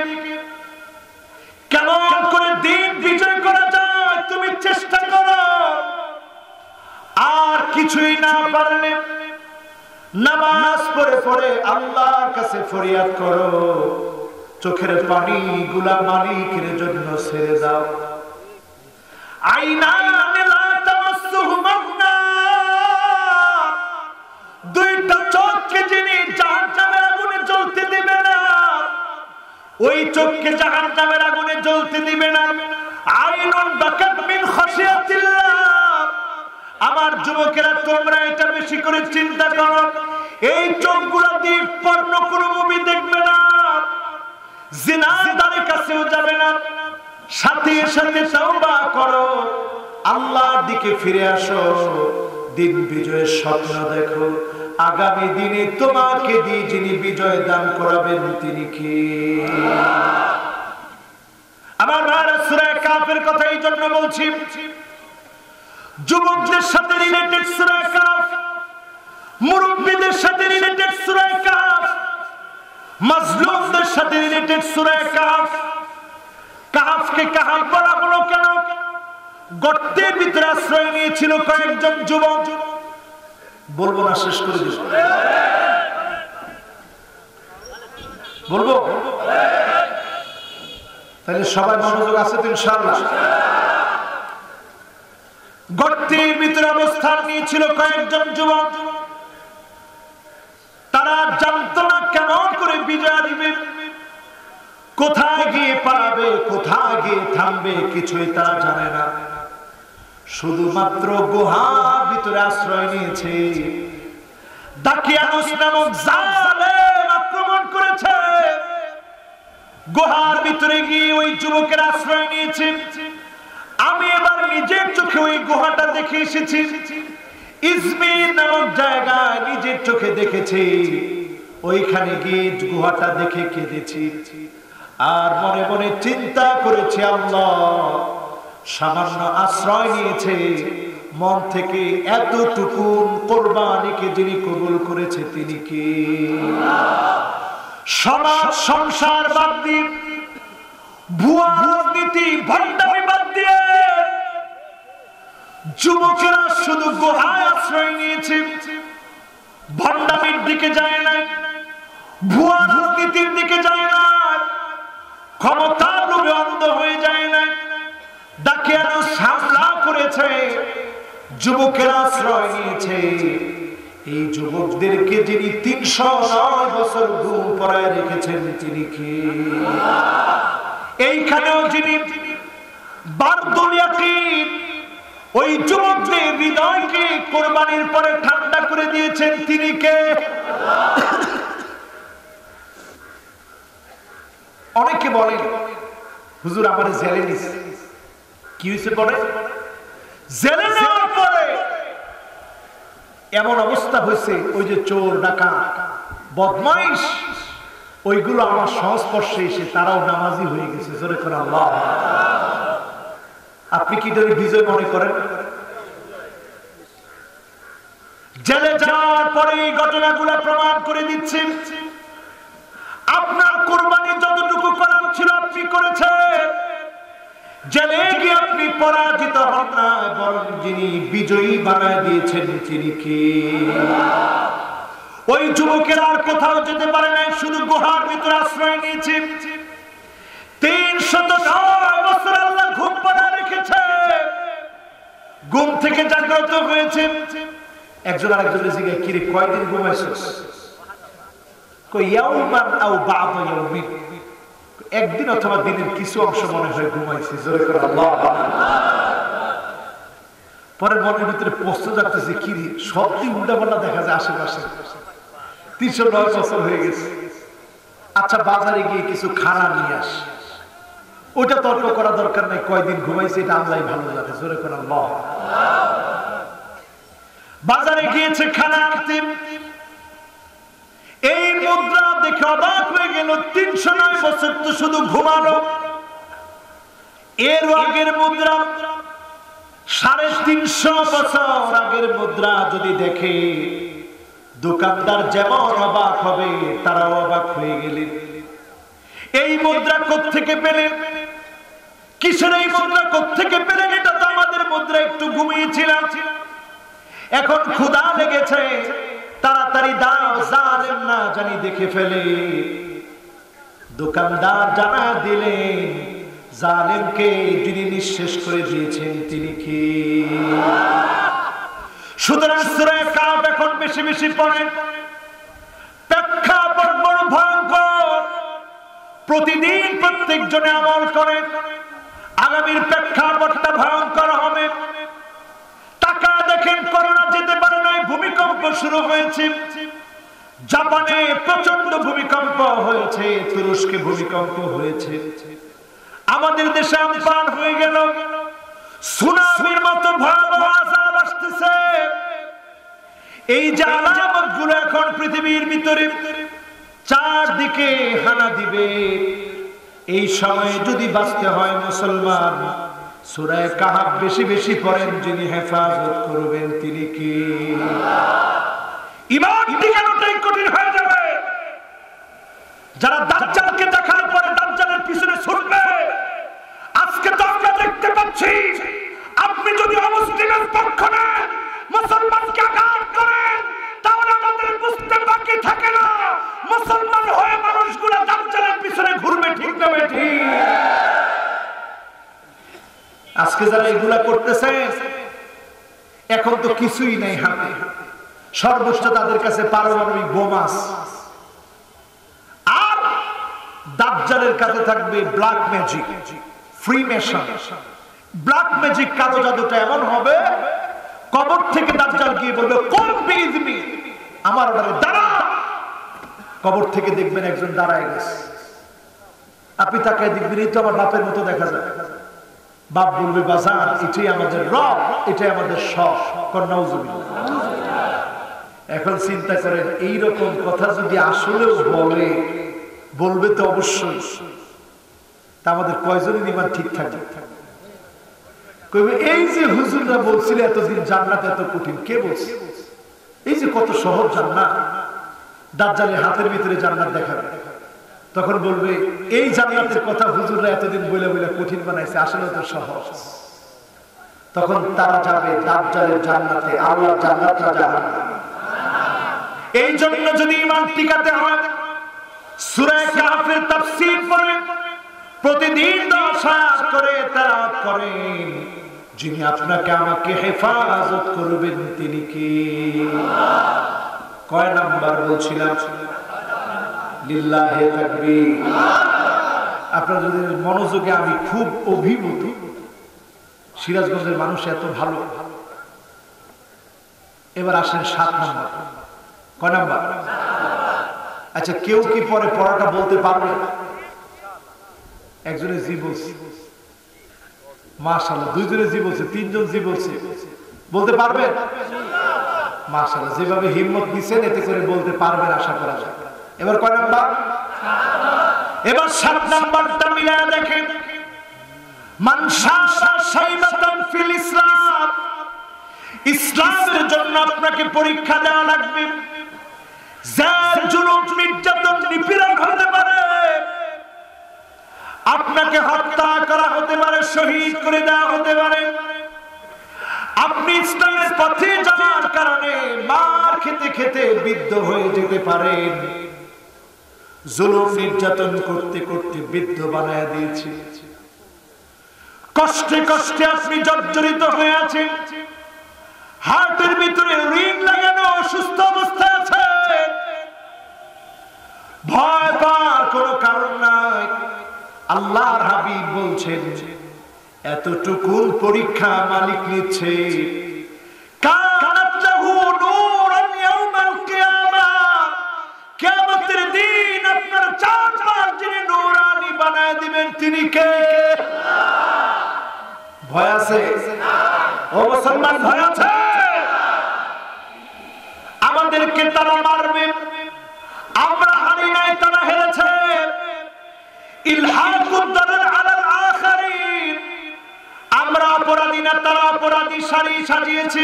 কেমন করে দিন বিজয় করা যায় তুমি চেষ্টা করো, আর কিছুই না পারলে নামাজ পড়ে পড়ে আল্লাহর কাছে ফরিয়াদ করো, চোখের পানি গুলা মালিকের জন্য ছেড়ে দাও। দুইটা চোখকে যিনি জাহান্নামের আগুনে জ্বলতে দিবে না, ওই চোখকে জাহান্নামের আগুনে জ্বলতে দিবে না। আইনুন বাকাত মিন খাশিয়াতিল্লাহ। আমার যুবকেরা, তোমরা এটা বেশি করে চিন্তা করো, এই চোখগুলো দিয়ে পর্ণ কোন মুভি দেখবে না, জিনার কাছেও যাবে না, সাথে সাথে তওবা করো, আল্লাহর দিকে ফিরে আসো, দিন বিজয়ের স্বপ্ন দেখো। আগামী দিনে তোমাকে দিয়ে যিনি বিজয় দান করাবেন তিনি কি? আমার ভাইরা, সূরা কাফের কথা এই জন্য বলছি, যুবকদের সাথে রিলেটেড সূরা কাফ, মুরব্বিদের সাথে রিলেটেড সূরা কাফ, মাজলুমদের সাথে রিলেটেড সূরা কাফ। কাফকে কাহাফ বলা হলো কেন? গর্তের ভিতরে আশ্রয় নিয়েছিল কয়েকজন যুবক। বলবো না, শেষ করে দিব। বলবো তাহলে সবাই মনোযোগ আছে তো ইনশাআল্লাহ? গর্তের ভিতরে অবস্থান নিয়েছিল কয়েকজন যুবক, তারা জানতো না কেমন করে বিজয় দিবে, কোথায় গিয়ে পালাবে, কোথায় গিয়ে থামবে, কিছুই তারা জানে না। শুধুমাত্র গুহার ভিতরে আশ্রয় নিয়েছে। দাকিয়ানুস নামক জালেম আক্রমণ করেছে, গুহার ভিতরে গিয়ে ওই যুবকের আশ্রয় নিয়েছে। আমি এবার নিজের চোখে ওই গুহাটা দেখে এসেছি। ইজমির নামক জায়গায় নিজের চোখে দেখেছি ওইখানে গিয়ে গুহাটা দেখে কেঁদেছি আর মনে মনে চিন্তা করেছি আল্লাহ সামান্য আশ্রয় নিয়েছে মন থেকে এতটুকু কোরবানিকে যিনি কবুল করেছে তিনি কে? সমাজ সংসার বাদ দিয়ে ভুয়া রাজনীতি ভণ্ডামি বাদ দিয়ে যুবকেরা শুধু গুহায় আশ্রয় নিয়েছে, ভণ্ডামির দিকে যায় না, ভুয়া রাজনীতির দিকে যায় না, ক্ষমতার লোভে অন্ধ হয়ে যায় না, ডাকিয়ানো সামলা করেছে, যুবকেরা আশ্রয় নিয়েছে। এই যুবকদেরকে যিনি ৩০৯ বছর ঘুম পড়ায় রেখেছেন তিনি কে? এইখানেও যিনি বারদুনিয়াকে ওই যুবকদের হৃদয়কে কোরবানির পরে ঠান্ডা করে দিয়েছেন তিনি কে? অনেকে বলেন হুজুর আমার জেলে নিছে, কি হয়েছে পরে? জেলে নেওয়ার পরে এমন অবস্থা হয়েছে ওই যে চোর ডাকাত বদমাইশ ওইগুলো আমার সংস্পর্শে এসে তারাও নামাজি হয়ে গেছে। জোরে করে আল্লাহ। আপনি কি এটাকে বিজয় মনে করেন? জেলে যাওয়ার পরে এই ঘটনাগুলো প্রমাণ করে দিচ্ছে আপনার কোরবানি যতটুকু করার ছিল আপনি করেছেন। জেলে গিয়ে আপনি পরাজিত হন না, বরং যিনি বিজয়ী বানায় দিয়েছেন তিনি কে? ওই যুবকের আর কোথাও যেতে পারে নাই, শুধু গুহার ভিতরে আশ্রয় নিয়েছে। ৩০৯ বছর আল্লাহ ঘুম পাড়া রেখেছে, ঘুম থেকে জাগ্রত হয়েছে। একজন আরেকজনের জিজ্ঞাসা, কিরে কয়দিন ঘুমাইছিস? কই ইয়াউমান আও বা'দা ইয়াউমিন, একদিন অথবা দিনের কিছু অংশ মনে হয় ঘুমাইছি। জোরে করে আল্লাহ। পরে মনের ভিতরে প্রশ্ন জাগতেছে, কিরে সব দিন উল্টাপাল্টা দেখা যায় আশেপাশে, ৩০৯ বছর হয়ে গেছে। আচ্ছা বাজারে গিয়ে কিছু খানা নিয়ে আস, ওইটা তর্ক করা দরকার নাই, কয়দিন ঘুমাইছে এটা আল্লাহ ভালো জানে। জোরে করে আল্লাহ। বাজারে গিয়েছে খানা আনতে, এই মুদ্রা দেখে অবাক হয়ে গেল। ৩০৯ বছর তো শুধু ঘুমানো। এর আগের মুদ্রা ৩৫০ বছর আগের মুদ্রা যদি দেখে দোকানদার যেমন অবাক হবে তারাও অবাক হয়ে গেলেন। এই মুদ্রা কোত্থেকে পেলেন? কিসের এই মুদ্রা কোত্থেকে পেলেন? এটা তো আমাদের মুদ্রা, একটু ঘুমিয়েছিলাম, এখন ক্ষুধা লেগেছে, তাড়াতাড়ি দাও, জালেম না জানি দেখে ফেলে। দোকানদার জানা দিলেন জালেমকে যিনি নিঃশেষ করে দিয়েছেন তিনি কি? সুতরাং সূরা কাফ এখন বেশি বেশি পড়েন। প্রেক্ষাপট বড় ভয়ঙ্কর, প্রতিদিন প্রত্যেক জনে আমল করেন, আগামীর প্রেক্ষাপটটা ভয়ঙ্কর হবে। টাকা দেখেন, করোনা যেতে পারে নাই, ভূমিকম্প শুরু হয়েছে, জাপানে প্রচন্ড ভূমিকম্প হয়েছে, তুরস্কে ভূমিকম্প হয়েছে, আমাদের দেশে আমফান হয়ে গেল, সুনামির মতো ভয়াবহ আযাব আসতেছে। এই যে আলামতগুলো এখন পৃথিবীর ভিতরে চারদিকে হানা দিবে, এই সময়ে যদি বাঁচতে হয় মুসলমান সূরা কাহফ বেশি বেশি পড়েন, যিনি হেফাজত করবেন তিনি কি? ঈমান টিকানোটাই কঠিন হয়ে যাবে। যারা দাজ্জালকে দেখার পরে দাজ্জালের পিছনে ছুটবে, আজকে তো আমরা দেখতে পাচ্ছি, আপনি যদি অমুসলিমের পক্ষ নেন, মুসলমানকে আঘাত করেন, তাহলে আমাদের বুঝতে বাকি থাকে না মুসলমান হয়ে মানুষগুলো দাজ্জালের পিছনে ঘুরবে। ঠিক না বেঠি? আজকে যারা এগুলা করতেছে এখন তো কিছুই নেই হাতে, সর্বোচ্চ তাদের কাছে পারমাণবিক বোমা, আর দাজ্জালের কাছে থাকবে ব্ল্যাক ম্যাজিক, ফ্রিমেশন। ব্ল্যাক ম্যাজিক কালো জাদুটা এমন হবে, কবর থেকে দাজ্জাল গিয়ে বলবে কোন বিইজনি, আমার অর্ডারে দাঁড়া। কবর থেকে দেখবেন একজন দাঁড়ায় গেছে, আপনি তাকায় দেখবেন এই তো আমার বাপের মতো দেখা যায়। বাপ বলবে বাজান এটাই আমাদের রব, এটাই আমাদের সব। এখন চিন্তা করেন এইরকম কথা যদি আসলেও বলবে তো অবশ্যই, তা আমাদের কয়জনের ঈমান ঠিক থাকবে? কইবে এই যে হুজুররা বলছিল এতদিন জান্নাত এত কঠিন, কে বলছে? এই যে কত সহজ জান্নাত, দাজ্জালের হাতের ভিতরে জান্নাত দেখাবে, তখন বলবে এই জান্নাতের কথা হুজুররা এতদিন বলে বলে কঠিন বানাইছে, আসলে তো সহজ। তখন তারা যাবে দাজ্জালের জান্নাতে, আল্লাহর জান্নাত না জাহান্নাম। এই জন্য যদি ঈমান টিকাতে হয় সূরা কাহফের তাফসীর পড়েন, প্রতিদিন 10 আয়াত করে তেলাওয়াত করেন। যিনি আপনাকে আমাকে হেফাজত করবেন তিনি কে? কয় নাম্বার বলছিলাম? লিল্লাহি তাকবীর। আপনাদের মনোযোগে আমি খুব অভিভূত, সিরাজগঞ্জের মানুষ এত ভালো। এবার আসেন 7 নাম্বার। কয় নাম্বার? আচ্ছা, কেউ কি পরে পড়াটা বলতে পারবে? একজনে জি বলছে, মাশাআল্লাহ। দুইজনে জি বলছে, তিনজন জি বলছে। বলতে পারবেন? মাশাআল্লাহ, যেভাবে হিম্মত দিচ্ছেন এতে করে বলতে পারবেন আশা করা যায়। এবার কয় নাম্বার? এবার 7 নাম্বারটা মিলায়া দেখেন। মান শাআ শাইবাতান ফিল ইসলাম। ইসলামের জন্য আপনাকে পরীক্ষা দেওয়া লাগবে। যার জুলুম নির্যাতন নিপীড়ন হতে পারে, আপনাকে হত্যা করা হতে পারে, শহীদ করে দেওয়া হতে পারে। আপনি ইসলামের পথে যাওয়ার কারণে মার খেতে খেতে বৃদ্ধ হয়ে যেতে পারেন। জুলুম নির্যাতন করতে করতে বৃদ্ধ বানায় দিয়েছে। কষ্টে কষ্টে আপনি জর্জরিত হয়ে আছেন, হার্টের ভিতরে রিং লাগানো, অসুস্থ অবস্থায় আছেন। ভয় পাওয়ার কোনো কারণ নাই। আল্লাহর হাবিব বলছেন এতটুকু পরীক্ষা মালিক নিচ্ছে। কানাত লাহু নূরান ইয়াউমাল কিয়ামাহ। কিয়ামতের দিন আপনার চারপাশ যিনি নূরানি বানায় দিবেন তিনি কে? ভয় আছে? ও মুসলমান, ভয় আছে? আমাদেরকে তারা মারবে, আমরা হারি নাই, তারা হেরেছে। ইলহাকুদ দালাল আলাল আখারিন। আমরা অপরাধী না, তারা অপরাধী সাজিয়েছে।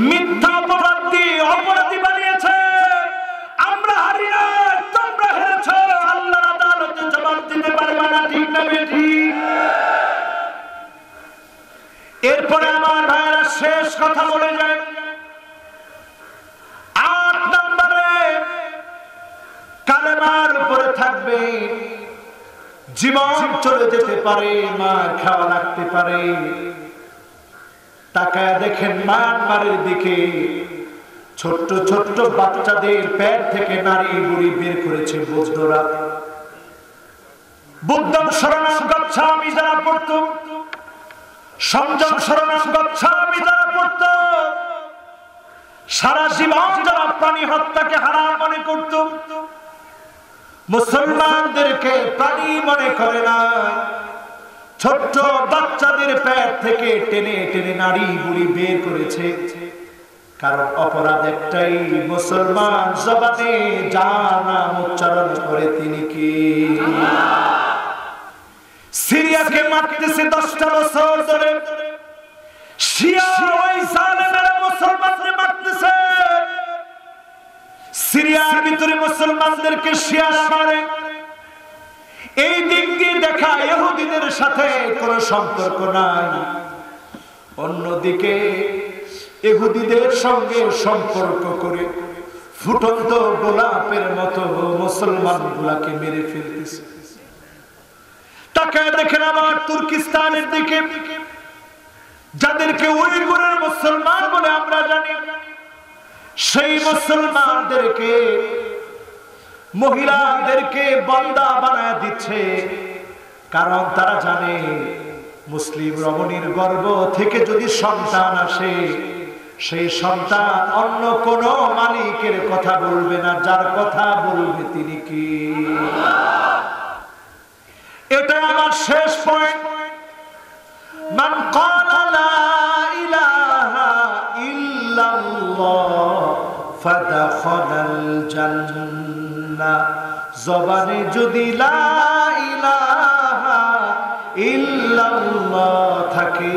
মিথ্যা অপরাধী বানিয়েছে। আমরা হারি নাই, তোমরা হেরেছো। আল্লাহর আদালতে জবাব দিতে পারবে না, ঠিক না বেঠিক? এরপরে আমার ভাইরা শেষ কথা বলে যায়। 8 নম্বরে কালেমার উপরে থাকবে। জীবন চলে যেতে পারে, মার খাওয়া লাগতে পারে। তাকায় দেখেন মায়ানমারের দিকে ছোট্ট ছোট্ট বাচ্চাদের পেট থেকে নারী বুড়ি বের করেছে বৌদ্ধরা। বুদ্ধং শরণং গচ্ছামি যারা পড়ত, সংযম শরণং গচ্ছামি যারা পড়ত, সারা জীবন যারা প্রাণী হত্যাকে হারাম মনে করত, মুসলমানদেরকে প্রাণী মনে করে না, ছোট্ট বাচ্চাদের পেট থেকে টেনে টেনে নারী বুড়ি বের করেছে। কারণ অপরাধ একটাই, মুসলমান জবানে যার নাম উচ্চারণ করে তিনি কি? সিরিয়াকে মারতেছে 10টা বছর ধরে, শিয়া ওই জালেমেরা মুসলমানদের মারতেছে। সিরিয়ার ভিতরে মুসলমানদেরকে শিয়ারা মারে। এই দিক দিয়ে দেখা ইহুদিদের সাথে কোনো সম্পর্ক নাই, অন্যদিকে ইহুদিদের সঙ্গে সম্পর্ক করে ফুটন্ত গোলাপের মতো মুসলমানগুলোকে মেরে ফেলতেছে। তাকায় দেখেন আমার তুর্কিস্তানের দিকে, যাদেরকে উইগুরের মুসলমান বলে আমরা জানি, সেই মুসলমানদেরকে, মহিলাদেরকে বান্দা বানায় দিচ্ছে। কারণ তারা জানে মুসলিম রমণীর গর্ভ থেকে যদি সন্তান আসে, সেই সন্তান অন্য কোন মালিকের কথা বলবে না, যার কথা বলবে তিনি কি? এটা আমার শেষ পয়েন্ট। মান ক্বালা লা ইলাহা ইল্লাল্লাহ দাখালাল জান্নাহ। জবানে যদি লা ইলাহা ইল্লাল্লাহ থাকে,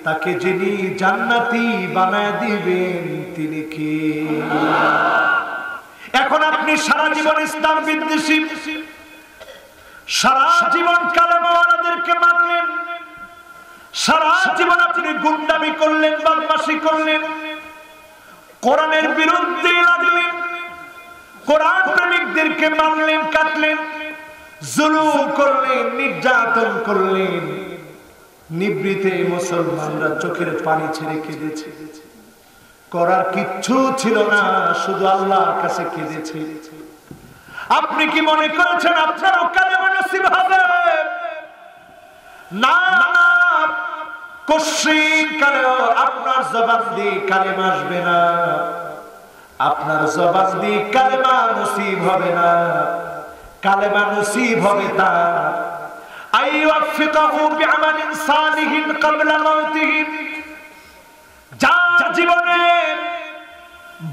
তাকে যিনি জান্নাতি বানায় দিবেন তিনি কে? এখন আপনি সারা জীবন ইসলাম বিদ্বেষী, সারা জীবন কালেমাওয়ালাদেরকে মারলেন, সারা জীবন আপনি গুন্ডামি করলেন, বদমাশি করলেন, কোরআনের বিরুদ্ধে লাগলেন, কোরআন প্রেমিকদেরকে মারলেন, কাটলেন, জুলুম করলেন, নির্যাতন করলেন। নিবৃতে মুসলমানরা চোখের পানি ছেড়ে কেঁদেছে। করার কিচ্ছু ছিল না, শুধু আল্লাহর কাছে কেঁদেছে। আপনি কি মনে করেছেন আপনারও কালেমা নসিব হবে? না, কোশ্চিন কালেও আপনার জবান দিয়ে কালেমা আসবে না, আপনার জবান দিয়ে কালেমা নসিব হবে না। কালেমা নসিব হবে তার আইওয়াফিকাহু বিআমালিন সালিহিন ক্বাবলা মাউতিহি, যার জীবনে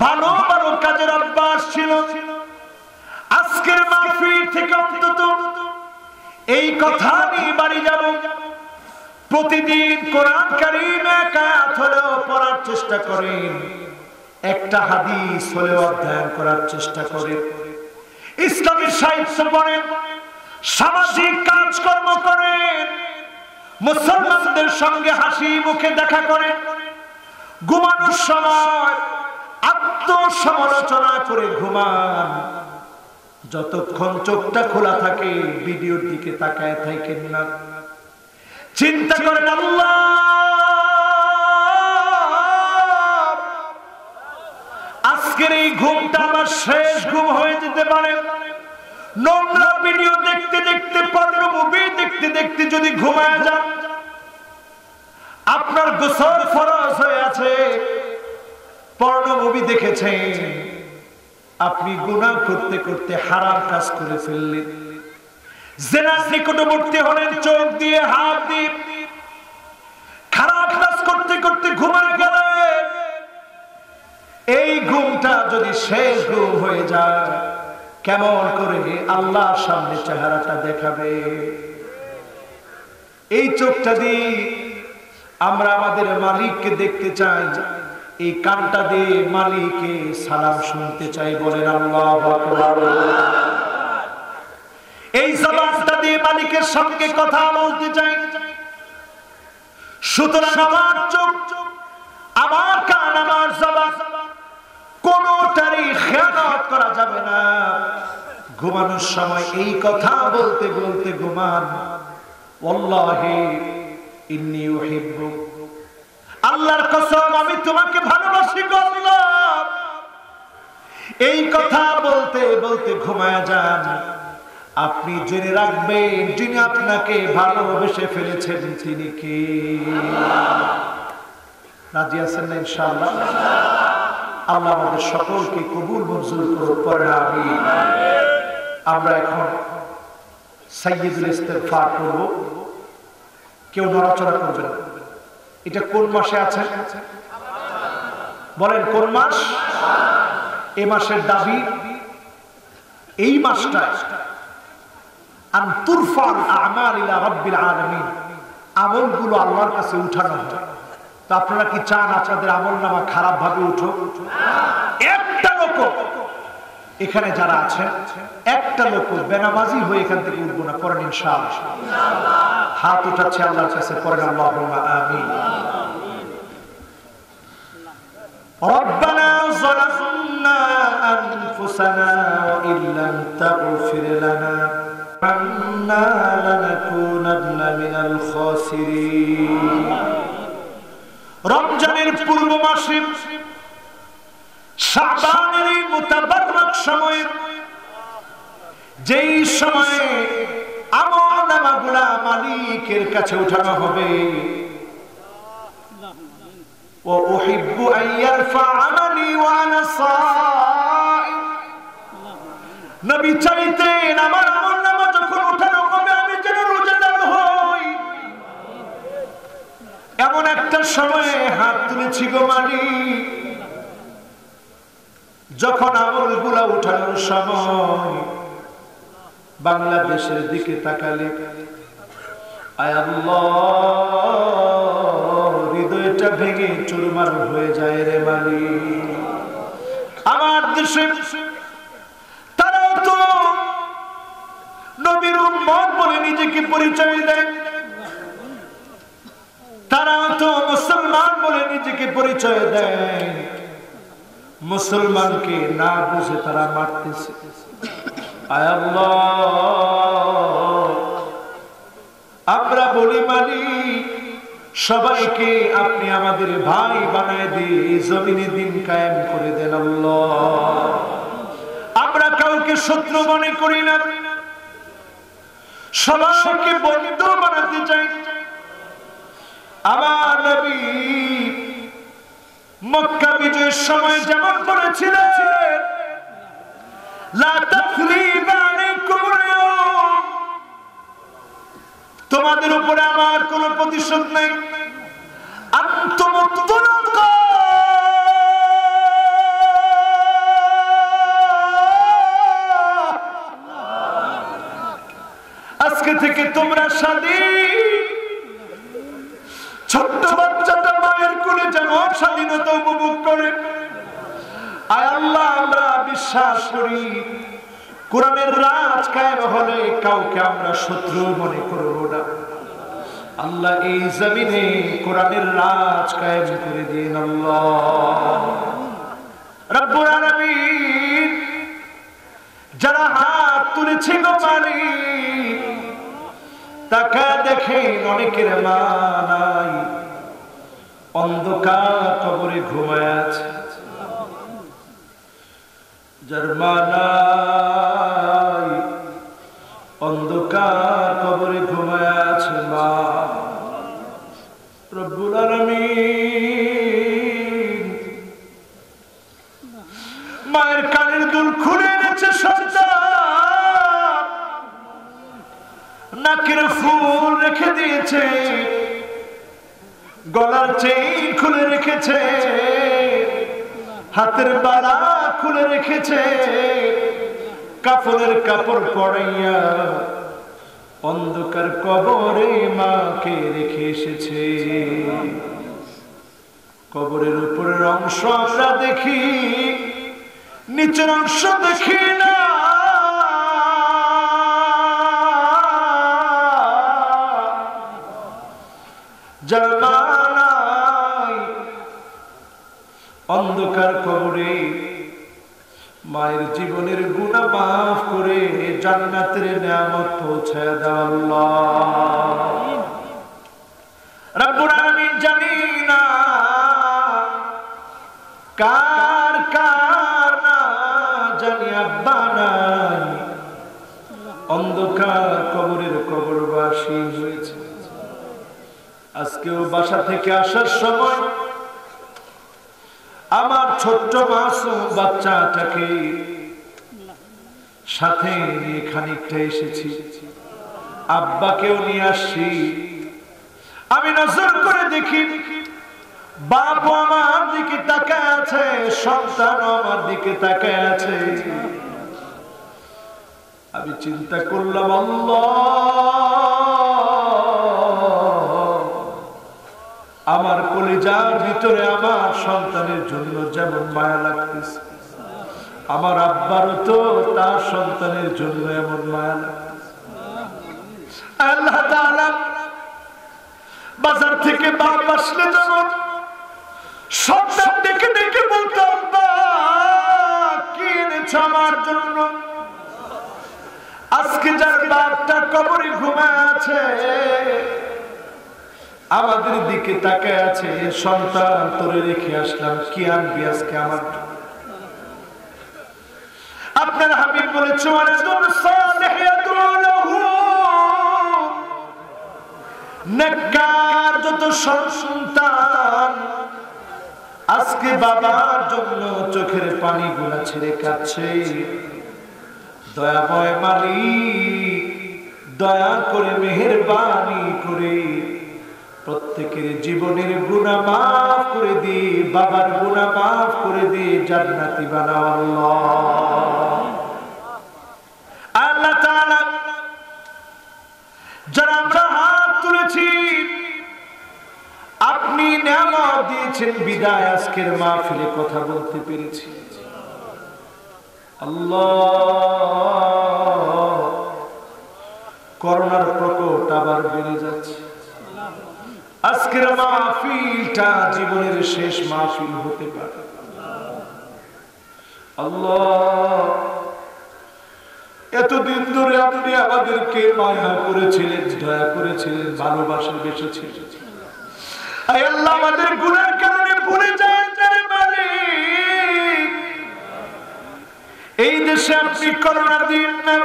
ভালো ভালো কাজের অভ্যাস ছিল, আজকের মাহফিল থেকে অন্তত এই কথা নিয়ে বাড়ি যাব, প্রতিদিন কোরআন কারীম এক আয়াত হলেও পড়ার চেষ্টা করেন, একটা হাদিস হলেও অধ্যয়ন করার চেষ্টা করেন, ইসলামী সাহিত্য পড়েন, সামাজিক কাজকর্ম করেন, মুসলমানদের সঙ্গে হাসি মুখে দেখা করেন, ঘুমানোর সময় আত্মসমালোচনা করে ঘুমান। যতক্ষণ চোখটা খোলা থাকে ভিডিওর দিকে তাকায় থাকেন না, চিন্তা করেন আল্লাহ আজকের এই ঘুমটা আমার শেষ ঘুম হয়ে যেতে পারে। নোংরা ভিডিও দেখতে দেখতে, পর্নো মুভি দেখতে দেখতে যদি ঘুমায় যান, আপনার গোসল ফরজ হয়ে আছে, পর্নো মুভি দেখেছেন, আপনি গুনাহ করতে করতে হারাম কাজ করে ফেললেন, জিনার নিকটবর্তী হলেন, চোখ দিয়ে হাত দিয়ে খারাপ কাজ করতে করতে ঘুমায় গেলেন। এই ঘুমটা যদি শেষ ঘুম হয়ে যায়, কেমন করে আল্লাহর সামনে চেহারাটা দেখাবে? এই চোখটা দিয়ে আমরা আমাদের মালিককে দেখতে চাই, এই কানটা দিয়ে মালিককে সালাম শুনতে চাই, বলেন আল্লাহু আকবার। এই জবানটা দিয়ে মালিকের সঙ্গে কথা বলতে চাই। সুতরাং আমার চোখ, আমার কান, আমার জবান কোনটারই খেয়ানত করা যাবে না। ঘুমানোর সময় এই কথা বলতে বলতে ঘুমান, ওয়াল্লাহি ইন্নী উহিব্বু, আল্লাহর কসম আমি তোমাকে ভালোবাসি গো আল্লাহ। এই কথা বলতে বলতে ঘুমায়া যান। আপনি জেনে রাখবেন, যিনি আপনাকে ভালোবেসে ফেলেছেন তিনি কে। রাজি আছেন না ইনশাআল্লাহ? আল্লাহ আমাদের সকলকে কবুল মঞ্জুর করুন, পড়েন আমিন। আমরা এখন সাইয়্যিদুল ইস্তিগফার করব, কেউ নড়াচড়া করবে না। এটা কোন মাসে আছে বলেন? কোন মাস? এই মাসের দাবি, এই মাসটায় আন তুরফাল আমাল ইলা রাব্বিল আলামিন, আমলগুলো আল্লাহর কাছে উঠানো হয়। তো আপনারা কি চান আপনাদের আমলনামা খারাপ ভাবে উঠো? একটা লোক এখানে যারা আছেন, একটা লোক বেনামাজি হয়ে এখান থেকে উঠবো না, পড়েন ইনশাআল্লাহ। হাত উঠাচ্ছে আল্লাহর কাছে, পড়েন আল্লাহুম্মা আমিন। রব্বানা যালামনা আনফুসানা ওয়া ইল্লাম তাগফির লানা ওয়া লানাকুনান্না মিনাল খাসিরিন। রমজানের পূর্ব মাসে, শাবানের এই মুতাবারক সময়ে, যেই সময়ে আমলনামাগুলো মালিকের কাছে উঠানো হবে, ওয়া উহিব্বু আন ইয়ারফা আমালি ওয়া আনা সাইম, নবী চাইতেন আমার আমলনামা যখন উঠানো হবে আমি যেন রোজাদার হই। এমন একটা সময়ে হাত তুলেছি গো মালিক, যখন আমলগুলা উঠানোর সময় বাংলাদেশের দিকে তাকালে আয় আল্লাহ, হৃদয়টা ভেঙে চুরমার হয়ে যায় রে মালিক। আমার দেশে তারাও তো নবীর উম্মত বলে নিজেকে পরিচয় দেয়, তারাও তো মুসলমান বলে নিজেকে পরিচয় দেয়, মুসলমানকে না বুঝে তারা মারতেছে। আয় আল্লাহ, আমরা বলি মালিক সবাইকে আপনি আমাদের ভাই বানায় দিয়ে জমিনে দিন কায়েম করে দেন আল্লাহ। আমরা কাউকে শত্রু মনে করি না, সবাইকে বন্ধু বানাতে চাই। আমার নবী মক্কা বিজয়ের সময় যেমন বলেছিলেন, লা তাসরিবা আলাইকুম আল-ইয়াওম, তোমাদের উপরে আমার কোনো প্রতিশোধ নাই। আনতুম তুলাকা, আজকে থেকে তোমরা স্বাধীন। ছোট্ট বাচ্চাটা মায়ের কোলে যেমন স্বাধীনতা উপভোগ করে, আয় আল্লাহ আমরা বিশ্বাস করি কোরআনের রাজ কায়েম হলে কাউকে আমরা শত্রু মনে করব না। আল্লাহ এই জমিনে কোরআনের রাজ কায়েম করে দিন আল্লাহ রাব্বুল আলামিন। যারা হাত তুলেছে গো মালিক, তাকা দেখেন অনেকের মা নাই, অন্ধকার কবরে ঘুমায় আছে। যার মা নাই, অন্ধকার কবরে ঘুমায় আছে মা। রব্বুল আলামিন মায়ের কানের দুল খুলে এনেছে সন্তান, নাকের ফুল রেখে দিয়েছে, গলার চেইন খুলে রেখেছে, হাতের বালা খুলে রেখেছে, কাফনের কাপড় পরাইয়া অন্ধকার কবরে মাকে রেখে এসেছে। কবরের উপরের অংশ আমরা দেখি, নিচের অংশ দেখি না। জানাই অন্ধকার কবরে মায়ের জীবনের গুনাহ মাফ করে জান্নাতের নিয়ামত পৌঁছায় দাও আল্লাহ রব্বুল আলামিন। জানি না কার কার না জানি আব্বা নাই, অন্ধকার কবরের কবরবাসী হয়েছে। আজকেও বাসা থেকে আসার সময় আমার ছোট্ট মাসুম বাচ্চাটাকে সাথে নিয়ে খানিকটা এসেছি, আব্বাকেও নিয়ে আসছি। আমি নজর করে দেখি বাপ আমার দিকে তাকায় আছে, সন্তান আমার দিকে তাকায় আছে। আমি চিন্তা করলাম আল্লাহ, আমার কলিজার ভিতরে আমার সন্তানের জন্য যেমন মায়া লাগতেছে, আমার আব্বারও তো তার সন্তানের জন্য এমন মায়া লাগতেছে। আল্লাহ তাআলা বাজার থেকে বাপ আসলে যেমন সন্তান ডেকে ডেকে বলতো আব্বা কি এনেছো আমার জন্য, আজকে যার বাপটা কবরে ঘুমায় আছে আমাদের দিকে তাকায় আছে, সন্তান তোরে রেখে আসলাম, কি আনবি আজকে আমার। আপনার হাবিব বলেছে নেককার যত সন্তান আজকে বাবার জন্য চোখের পানি গুলা ছেড়ে কাঁদছে, দয়াময় মালিক দয়া করে মেহেরবানি করে প্রত্যেকের জীবনের গুনাহ মাফ করে দি, বাবার গুনাহ মাফ করে দি, জান্নাতি বানাও আল্লাহ। আল্লাহ তাআলা যারা আমরা হাত তুলেছি আপনি নিয়ামত দিয়েছেন বিদায় আজকের মাহফিলে কথা বলতে পেরেছি। আল্লাহ, করোনার প্রকোপ আবার বেড়ে যাচ্ছে। আজকের মাহফিলটা জীবনের শেষ মাহফিল হতে পারে। আল্লাহ, এতদিন ধরে আপনি আমাদেরকে মায়া করেছিলেন, দয়া করেছিলেন, ভালোবাসা বেসেছিলেন। আয় আল্লাহ, আমাদের গুনার কারণে ভুলে যায় তার মালিক। এই দেশে আপনি করোনা দিন না,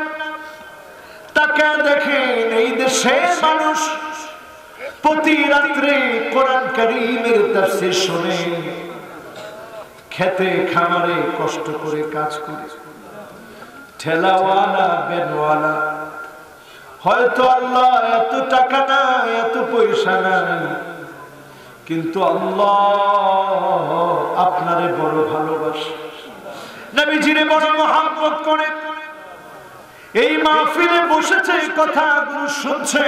তাকে দেখেন এই দেশে মানুষ প্রতি রাত্রে কোরআন কারীমের তাফসীর শুনে, খেতে খামারে কষ্ট করে কাজ করে, ঠেলাওয়ালা বেনওয়ালা, হয়তো আল্লাহ এত টাকা নাই, এত পয়সা নাই, কিন্তু আল্লাহ আপনারে বড় ভালোবাসে, নবীজিরে বড় মহব্বত করে এই মাহফিলে বসেছে, কথাগুলো শুনছে।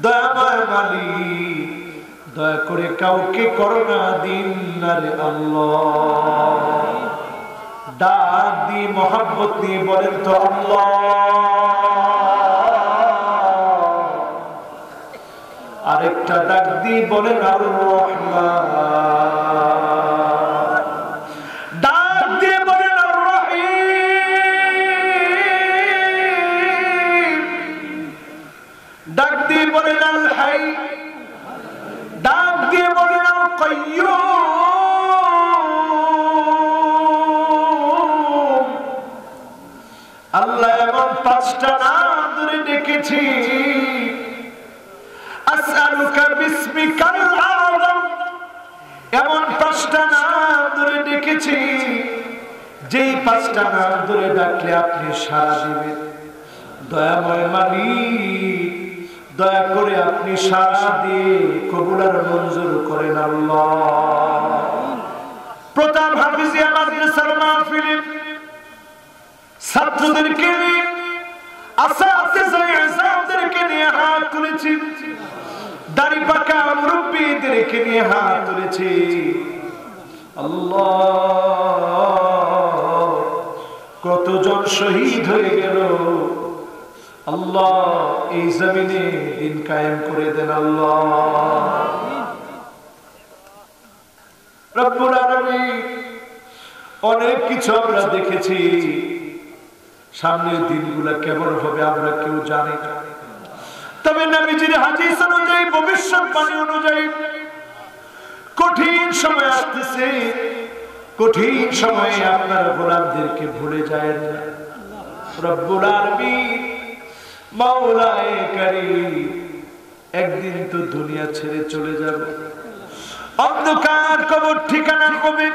দয়াময় মালিক, দয়া করে কাউকে করোনা দিন না রে আল্লাহ। ডাক দিয়ে মহব্বত নিয়ে বলেন তো আল্লাহ। আরেকটা ডাক দিয়ে বলেন আর রহমান। ডাক দিয়ে বলেন আর রহিম। ডাক দিয়ে বলেন আল হাই। ডাক দিয়ে বলেন আল কাইয়্যুম। আল্লাহ এমন পাঁচটা নাম ধরে ডেকেছি, আসআলুকা বিসমিকাল আযম, এমন পাঁচটা নাম ধরে ডেকেছি, যেই পাঁচটা নাম ধরে ডাকলে আপনি সাড়া দিবেন। দয়াময় মালিক, দয়া করে আপনি সাড়া দিয়ে কবুল আর মঞ্জুর করেন আল্লাহ। প্রতাপ হাফিজিয়া মাদ্রাসার মাহফিলে ছাত্রদেরকে নিয়ে, আসাতিজাদেরকে নিয়ে হাত তুলেছি, দাড়ি পাকা মুরব্বীদেরকে নিয়ে হাত তুলেছি। আল্লাহ, কতজন শহীদ হয়ে গেল, আল্লাহ এই জমিনে দিন কায়েম করে দেন আল্লাহ। রব্বুল আলামিন, অনেক কিছু আমরা দেখেছি, সামনের দিনগুলো কেমন হবে আমরা কেউ জানি না, তবে নবীজির হাদিস অনুযায়ী, ভবিষ্যৎবাণী অনুযায়ী কঠিন সময় আসতেছে। কঠিন সময়ে আপনার গোলামদেরকে ভুলে যায় না। রব্বুল আলামিন, মাওলায়ে কারীম, একদিন তো দুনিয়া ছেড়ে চলে যাবে, অন্ধকার কবর ঠিকানা হবে।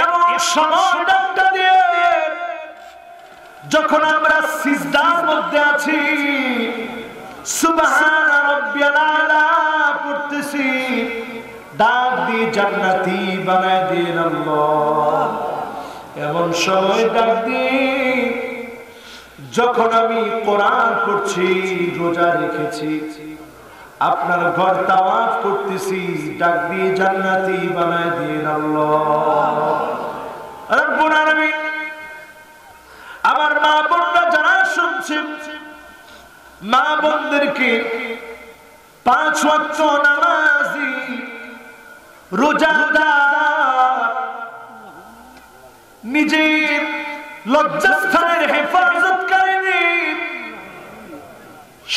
এমন সময় ডাকটা দিয়ে যখন আমরা সিজদার মধ্যে আছি, সুবহান রাব্বিয়াল আলা পড়তেছি, ডাক দিয়ে জান্নাতি বানায় দেন আল্লাহ। এমন সময় ডাক দিয়ে যখন আমি কোরআন পড়ছি, রোজা রেখেছি, আপনার ঘর তাওয়াফ করতেছি, ডাক দিয়ে জান্নাতি বানায় দেন আল্লাহ। রব্বুল আলামিন, আমার মা বোনরা যারা শুনছেন, মা বোনদেরকে 5 ওয়াক্ত নামাজি, রোজাদার, নিজের লজ্জাস্থানের হেফাজতকারী,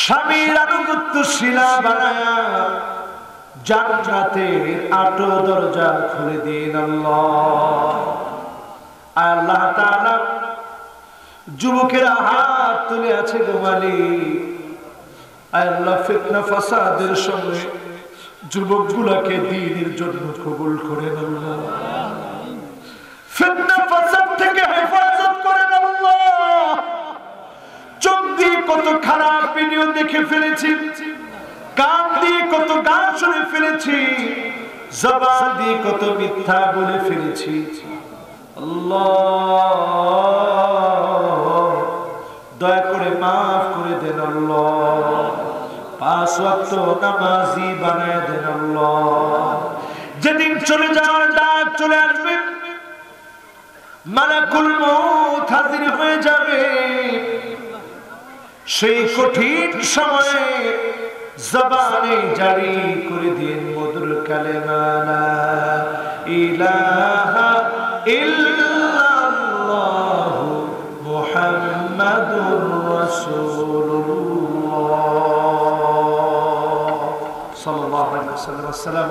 স্বামীর আনুগত্যশীলা বানায়া জান্নাতের 8 দরজা খুলে দিন আল্লাহ। আল্লাহ তাআলা, যুবকেরা হাত তুলে আছে গো মালিক, আল্লাহ ফিতনা ফাসাদের সঙ্গে যুবকগুলোকে দ্বীনের জন্য কবুল করেন আল্লাহ। ফিতনা ফাসাদ থেকে হেফাজত করেন আল্লাহ। চোখ দিয়ে কত খারাপ ভিডিও দেখে ফেলেছি, কান দিয়ে কত গান শুনে ফেলেছি, জবান দিয়ে কত মিথ্যা বলে ফেলেছি। আল্লাহ দয়া করে মাফ করে দেন আল্লাহ, 5 ওয়াক্ত নামাজি বানায় দেন আল্লাহ। যেদিন চলে যাওয়ার ডাক চলে আসবে, মালাকুল মউত হাজির হয়ে যাবে, সেই কঠিন সময়ে জবানে জারি করে দিন মধুর কালেমা লা ইলাহা ইল্লাল্লাহু মুহাম্মাদুর রাসূলুল্লাহ সাল্লাল্লাহু আলাইহি ওয়াসাল্লাম।